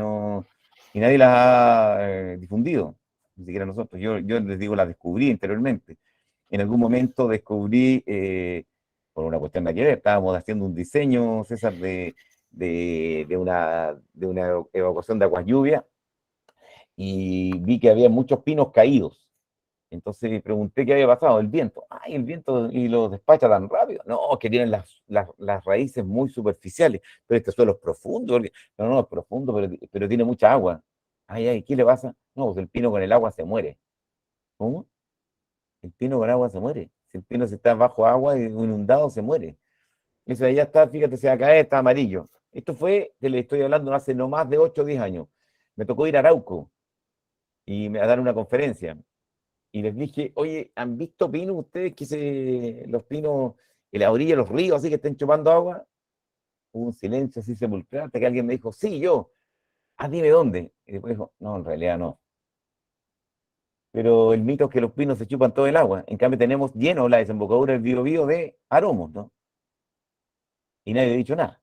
Speaker 3: Y nadie las ha difundido, ni siquiera nosotros. Yo les digo, las descubrí anteriormente. En algún momento descubrí, por una cuestión de que ver, estábamos haciendo un diseño, César, de una evacuación de aguas lluvias, y vi que había muchos pinos caídos. Entonces pregunté qué había pasado, el viento. Ay, el viento y lo despacha tan rápido. No, que tienen las raíces muy superficiales, pero este suelo es profundo. No, es profundo, pero tiene mucha agua. Ay, ¿qué le pasa? No, pues el pino con el agua se muere. ¿Cómo? El pino con agua se muere. Si el pino se está bajo agua y inundado, se muere. Eso ya está, fíjate, se va a caer, está amarillo. Esto fue, te le estoy hablando, hace no más de 8 o 10 años. Me tocó ir a Arauco a dar una conferencia. Y les dije, oye, ¿han visto pinos ustedes los pinos en la orilla de los ríos, así que estén chupando agua? Hubo un silencio así sepulcral, hasta que alguien me dijo, sí, yo. Dime dónde. Y después dijo, no, en realidad no. Pero el mito es que los pinos se chupan todo el agua. En cambio, tenemos lleno la desembocadura del Biobío de aromos, ¿no? Y nadie ha dicho nada.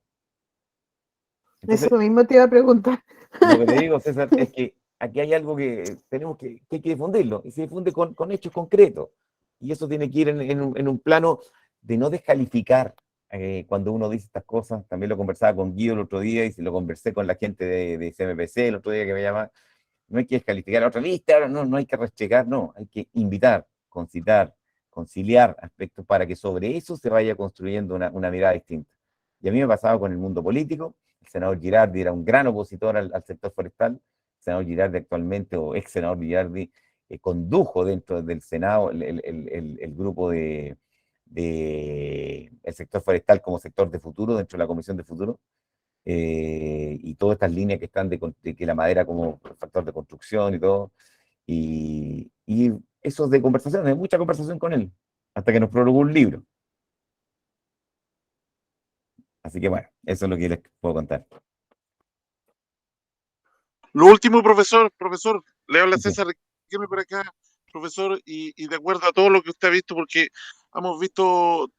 Speaker 3: Entonces,
Speaker 2: Eso mismo te iba a preguntar.
Speaker 3: lo que te digo, César, es que aquí hay algo que tenemos que hay que difundirlo, y se difunde con hechos concretos. Y eso tiene que ir en un plano de no descalificar cuando uno dice estas cosas. También lo conversaba con Guido el otro día y se lo conversé con la gente de CMPC el otro día que me llama. No hay que descalificar a otra lista, no hay que rechecar, no, hay que invitar, concitar, conciliar aspectos para que sobre eso se vaya construyendo una mirada distinta. Y a mí me pasaba con el mundo político. El senador Girardi era un gran opositor al sector forestal. El senador Girardi actualmente, o ex senador Girardi, condujo dentro del Senado el grupo el sector forestal como sector de futuro dentro de la Comisión de Futuro. Y todas estas líneas que están de que la madera como factor de construcción y todo. Y eso de conversación, hay mucha conversación con él, hasta que nos prologó un libro. Así que bueno, eso es lo que les puedo contar.
Speaker 5: Lo último, profesor, le habla
Speaker 3: Sí.
Speaker 5: César Riquelme por acá, profesor, y de acuerdo a todo lo que usted ha visto, porque hemos visto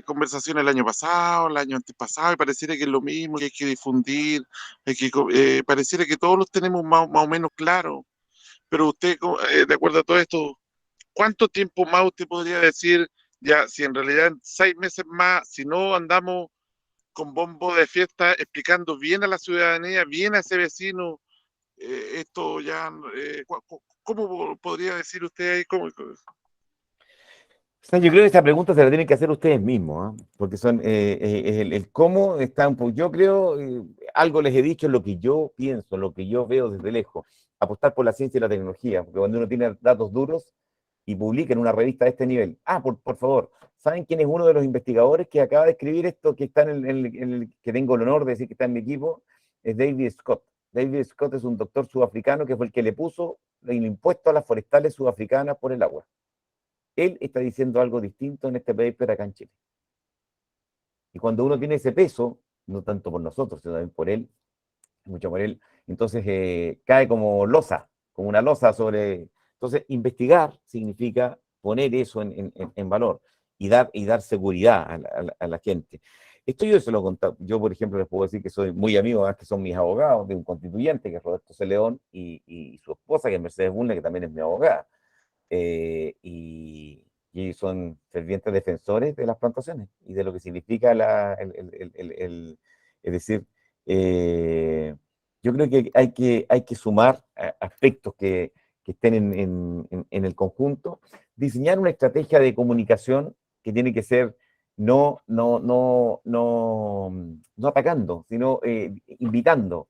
Speaker 5: conversaciones el año pasado, el año antepasado, y pareciera que es lo mismo, que hay que difundir, pareciera que todos los tenemos más o menos claros, pero usted, de acuerdo a todo esto, ¿cuánto tiempo más usted podría decir, ya, si en realidad en 6 meses más, si no andamos con bombo de fiesta explicando bien a la ciudadanía, bien a ese vecino, esto ya, ¿cómo podría decir usted ahí?
Speaker 3: O sea, yo creo que esa pregunta se la tienen que hacer ustedes mismos, ¿ah? Porque son el cómo están, pues yo creo, algo les he dicho, lo que yo pienso, lo que yo veo desde lejos, apostar por la ciencia y la tecnología, porque cuando uno tiene datos duros y publica en una revista de este nivel, por favor, ¿saben quién es uno de los investigadores que acaba de escribir esto, que está que tengo el honor de decir que está en mi equipo? Es David Scott. David Scott es un doctor sudafricano que fue el que le puso el impuesto a las forestales sudafricanas por el agua. Él está diciendo algo distinto en este paper acá en Chile. Y cuando uno tiene ese peso, no tanto por nosotros, sino también por él, mucho por él, entonces cae como losa, como una losa sobre... Entonces, investigar significa poner eso en valor y dar seguridad a la gente. Esto yo se lo he contado. Yo, por ejemplo, les puedo decir que soy muy amigo, que son mis abogados, de un constituyente, que es Roberto C. León, y su esposa, que es Mercedes Bulnes, que también es mi abogada. Y son fervientes defensores de las plantaciones y de lo que significa es decir, yo creo que hay que sumar aspectos que estén en el conjunto, diseñar una estrategia de comunicación que tiene que ser no atacando, sino invitando,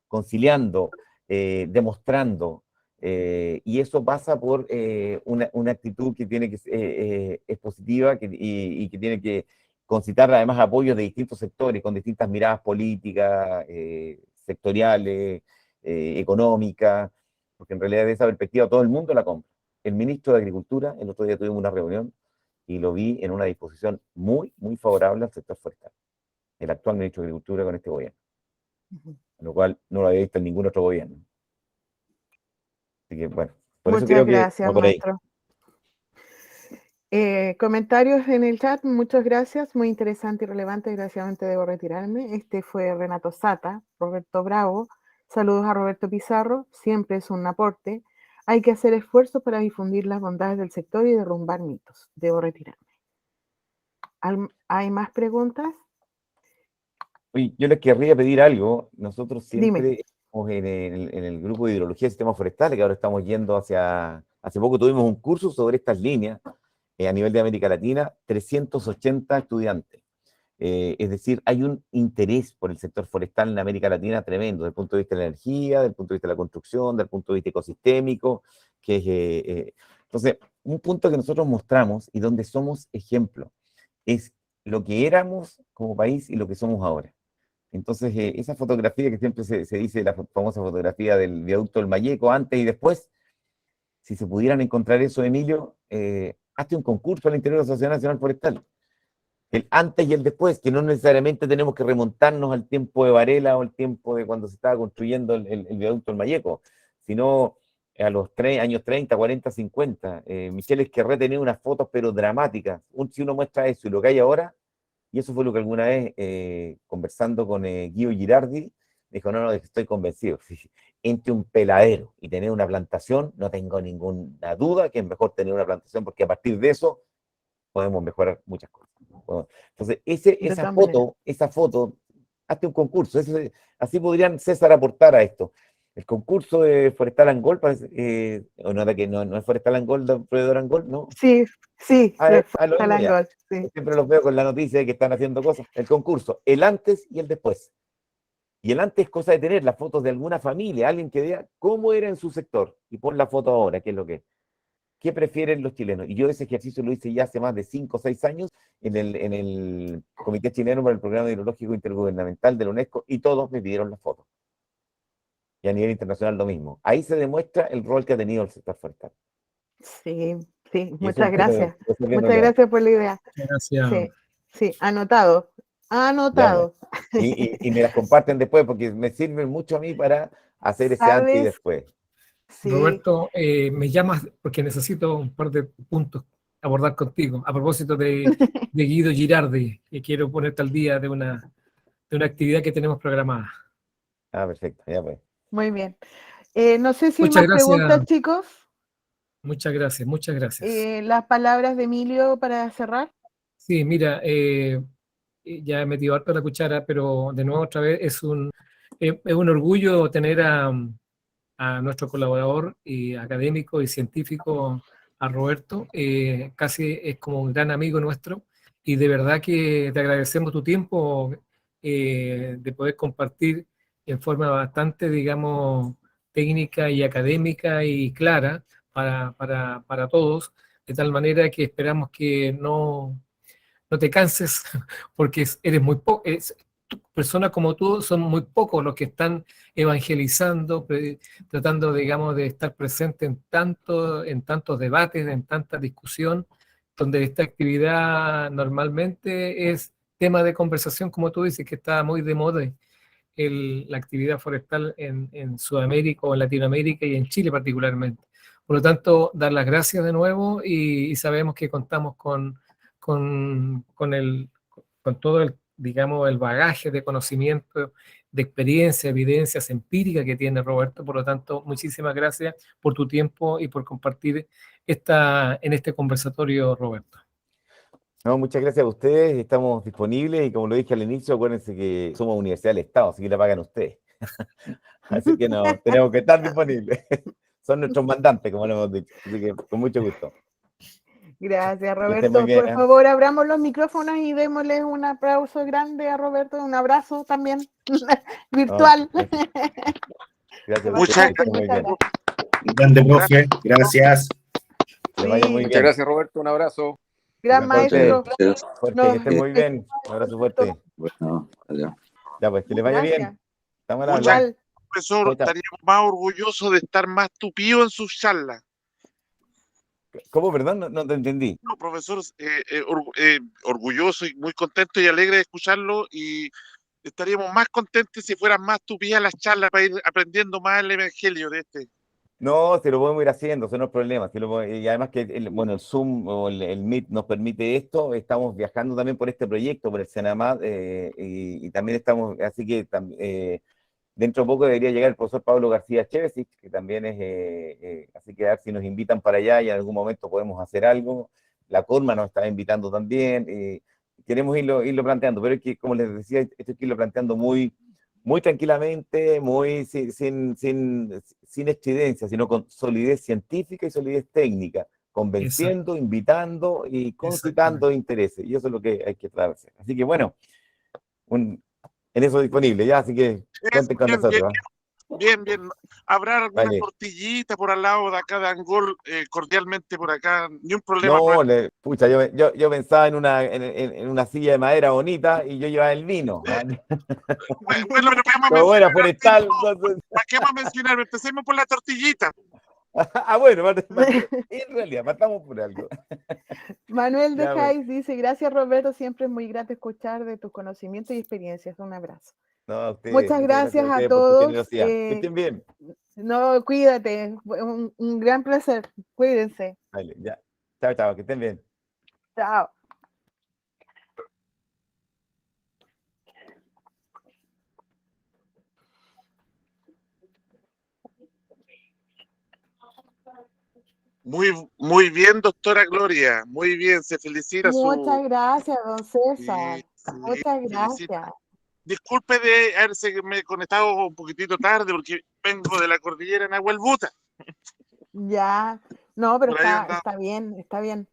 Speaker 3: conciliando, demostrando. Y eso pasa por una actitud que tiene que es positiva y que tiene que concitar además apoyos de distintos sectores, con distintas miradas políticas, sectoriales, económicas, porque en realidad de esa perspectiva todo el mundo la compra. El ministro de Agricultura, el otro día tuvimos una reunión y lo vi en una disposición muy, muy favorable al sector forestal. El actual ministro de Agricultura con este gobierno. Lo cual no lo había visto en ningún otro gobierno. Así que bueno, por eso
Speaker 2: Muchas
Speaker 3: creo que
Speaker 2: gracias,
Speaker 3: va por ahí.
Speaker 2: maestro. Comentarios en el chat, muchas gracias, muy interesante y relevante, desgraciadamente debo retirarme. Este fue Renato Sata, Roberto Bravo, saludos a Roberto Pizarro, siempre es un aporte. Hay que hacer esfuerzos para difundir las bondades del sector y derrumbar mitos. Debo retirarme. ¿Hay más preguntas?
Speaker 3: Oye, yo les querría pedir algo. Nosotros
Speaker 2: Dime.
Speaker 3: siempre estamos en el grupo de hidrología de sistemas forestales, que ahora estamos yendo hace poco tuvimos un curso sobre estas líneas a nivel de América Latina, 380 estudiantes. Es decir, hay un interés por el sector forestal en América Latina tremendo, desde el punto de vista de la energía, desde el punto de vista de la construcción, desde el punto de vista ecosistémico, entonces, un punto que nosotros mostramos y donde somos ejemplo es lo que éramos como país y lo que somos ahora. Entonces, esa fotografía que siempre se dice, la famosa fotografía del viaducto del Mayeco, antes y después, si se pudieran encontrar eso, Emilio, hazte un concurso al interior de la Sociedad Nacional Forestal. El antes y el después, que no necesariamente tenemos que remontarnos al tiempo de Varela o al tiempo de cuando se estaba construyendo el viaducto del Mayeco, sino a los años 30, 40, 50. Michel Esquerré tenía unas fotos, pero dramáticas. Si uno muestra eso y lo que hay ahora, y eso fue lo que alguna vez, conversando con Guido Girardi, dijo, no, estoy convencido. Entre un peladero y tener una plantación, no tengo ninguna duda que es mejor tener una plantación, porque a partir de eso podemos mejorar muchas cosas. Entonces, esa foto, hazte un concurso. Así podrían César aportar a esto. El concurso de Forestal Angol, o nota que no es Forestal Angol, de Proveedor Angol, ¿no?
Speaker 2: Sí, sí,
Speaker 3: Lo
Speaker 2: Forestal
Speaker 3: mismo ya.
Speaker 2: Angol, sí.
Speaker 3: Siempre los veo con la noticia de que están haciendo cosas. El concurso, el antes y el después. Y el antes es cosa de tener las fotos de alguna familia, alguien que vea cómo era en su sector, y pon la foto ahora, qué es lo que es. ¿Qué prefieren los chilenos? Y yo ese ejercicio lo hice ya hace más de 5 o 6 años en el Comité Chileno para el Programa Hidrológico Intergubernamental de la UNESCO, y todos me pidieron las fotos. Y a nivel internacional lo mismo. Ahí se demuestra el rol que ha tenido el sector forestal.
Speaker 2: Sí, sí,
Speaker 3: Y
Speaker 2: muchas gracias. Muchas
Speaker 3: gracias.
Speaker 2: gracias por la idea.
Speaker 1: Gracias.
Speaker 2: Sí, sí, anotado. Anotado.
Speaker 3: Y me las comparten después porque me sirven mucho a mí para hacer ese antes y después.
Speaker 2: Sí.
Speaker 1: Roberto, me llamas porque necesito un par de puntos abordar contigo. A propósito de Guido Girardi, que quiero ponerte al día de una actividad que tenemos programada.
Speaker 3: Ah, perfecto, ya pues.
Speaker 2: Muy bien. No sé si hay
Speaker 1: Muchas
Speaker 2: más
Speaker 1: gracias.
Speaker 2: preguntas, chicos.
Speaker 1: Muchas gracias, muchas gracias.
Speaker 2: Las palabras de Emilio para cerrar.
Speaker 1: Sí, mira, ya he metido harto la cuchara, pero de nuevo otra vez es un orgullo tener a nuestro colaborador y académico y científico, a Roberto. Casi es como un gran amigo nuestro, y de verdad que te agradecemos tu tiempo de poder compartir en forma bastante, digamos, técnica y académica y clara para todos, de tal manera que esperamos que no te canses, porque eres muy poco, personas como tú son muy pocos los que están evangelizando, tratando, digamos, de estar presente en tantos debates, en tanta discusión, donde esta actividad normalmente es tema de conversación, como tú dices, que está muy de moda, la actividad forestal en Sudamérica o en Latinoamérica y en Chile particularmente. Por lo tanto, dar las gracias de nuevo, y sabemos que contamos con todo el, digamos, el bagaje de conocimiento, de experiencia, evidencias empíricas que tiene Roberto. Por lo tanto, muchísimas gracias por tu tiempo y por compartir en este conversatorio, Roberto.
Speaker 3: No, muchas gracias a ustedes, estamos disponibles y como lo dije al inicio, acuérdense que somos Universidad del Estado, así que la pagan ustedes. Así que no, tenemos que estar disponibles. Son nuestros mandantes, como lo hemos dicho, así que con mucho gusto.
Speaker 2: Gracias,
Speaker 3: Que estén muy
Speaker 2: Roberto.
Speaker 3: bien,
Speaker 2: Por favor, abramos los micrófonos y démosle un aplauso grande a Roberto, un abrazo también virtual.
Speaker 3: No, gracias.
Speaker 5: Muchas
Speaker 2: gracias.
Speaker 6: Grande, profe. Gracias.
Speaker 3: Que vaya muy
Speaker 4: Muchas
Speaker 3: bien.
Speaker 4: gracias, Roberto. Un abrazo.
Speaker 2: Gran maestro.
Speaker 3: Fuerte, que estén muy bien. Un abrazo fuerte.
Speaker 4: Bueno, adiós.
Speaker 3: Ya pues, que les vaya
Speaker 2: Gracias.
Speaker 3: bien. Estamos al
Speaker 5: Muchas
Speaker 3: habla.
Speaker 2: Igual.
Speaker 5: profesor,
Speaker 3: Chao, chao.
Speaker 5: estaríamos más orgullosos de estar más tupidos en sus charlas.
Speaker 3: ¿Cómo, perdón? No te entendí.
Speaker 5: No, profesor, orgulloso y muy contento y alegre de escucharlo, y estaríamos más contentos si fueran más tupidas las charlas para ir aprendiendo más el evangelio de este.
Speaker 3: No, se lo podemos ir haciendo, eso no es problema. Y además que el Zoom o el Meet nos permite esto. Estamos viajando también por este proyecto, por el Senamad, y también estamos, así que dentro de poco debería llegar el profesor Pablo García Chevesic, que también es, así que a ver si nos invitan para allá y en algún momento podemos hacer algo. La Corma nos está invitando también. Queremos irlo planteando, pero es que, como les decía, esto hay que irlo planteando muy tranquilamente, sin estridencia, sino con solidez científica y solidez técnica, convenciendo, invitando y concitando intereses. Y eso es lo que hay que tratar. Así que bueno, en eso disponible ya, así que cuenten con nosotros.
Speaker 5: Bien. ¿Habrá alguna
Speaker 3: Vale.
Speaker 5: tortillita por al lado de acá de Angol? Cordialmente por acá, ni un problema.
Speaker 3: No, pucha, yo pensaba en una silla de madera bonita y yo llevaba el vino.
Speaker 5: Bueno, pero
Speaker 3: Como era forestal, entonces...
Speaker 5: ¿para qué vamos a mencionar? Empecemos por la tortillita.
Speaker 3: Bueno, en realidad, partamos por algo.
Speaker 2: Manuel de
Speaker 3: Ya,
Speaker 2: Jais dice, gracias Roberto, siempre es muy grato escuchar de tus conocimientos y experiencias. Un abrazo.
Speaker 3: No, a ustedes,
Speaker 2: Muchas gracias a
Speaker 3: por su
Speaker 2: todos.
Speaker 3: generosidad. Que estén bien.
Speaker 2: No, cuídate, un gran placer. Cuídense.
Speaker 3: Vale, ya. Chao, que estén bien.
Speaker 2: Chao.
Speaker 5: Muy bien, doctora Gloria. Muy bien, se felicita
Speaker 2: Muchas gracias, don César.
Speaker 5: Sí,
Speaker 2: Muchas
Speaker 5: felicita.
Speaker 2: gracias.
Speaker 5: disculpe de haberse me conectado un poquitito tarde porque vengo de la cordillera Nahuelbuta.
Speaker 2: Ya, no, pero
Speaker 5: Por ahí andaba.
Speaker 2: está bien, está bien.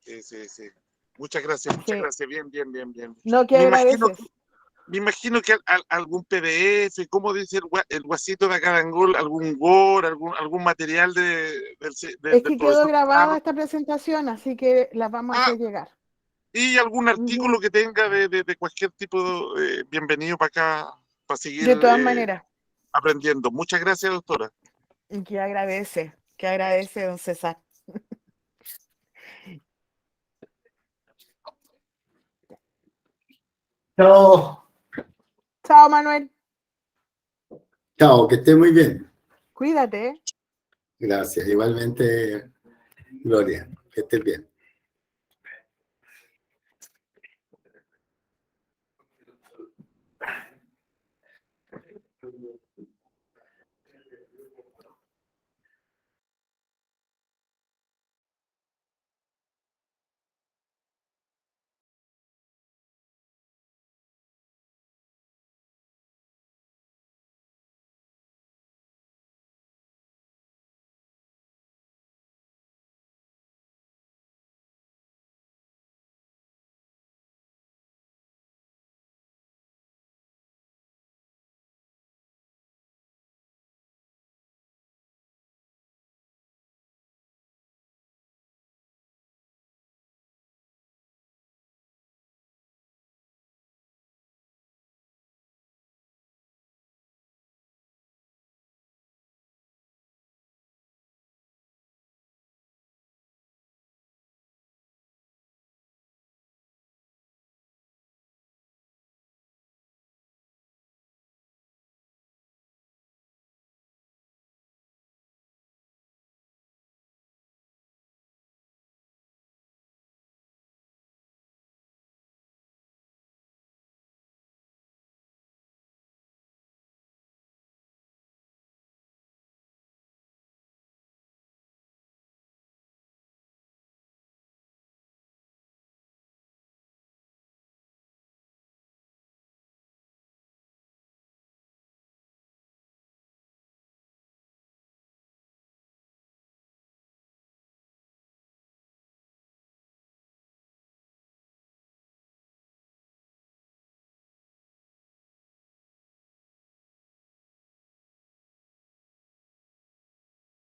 Speaker 5: Sí. Muchas gracias.
Speaker 2: Sí.
Speaker 5: Bien.
Speaker 2: No, ¿qué agradeces?
Speaker 5: Me imagino que algún PDF, como dice el guasito de Acadangol, algún Word, algún material del
Speaker 2: Es que quedó
Speaker 5: profesor
Speaker 2: grabada
Speaker 5: Pizarro,
Speaker 2: esta presentación, así que la vamos a hacer llegar.
Speaker 5: y algún artículo
Speaker 2: Ujú.
Speaker 5: que tenga de cualquier tipo, bienvenido para acá, para seguir
Speaker 2: De todas maneras,
Speaker 5: aprendiendo. Muchas gracias, doctora.
Speaker 2: ¿qué agradece, don César?
Speaker 7: Chao.
Speaker 2: Chao, Manuel.
Speaker 7: Chao, que esté muy bien.
Speaker 2: Cuídate, ¿eh?
Speaker 7: Gracias. Igualmente, Gloria, que estés bien.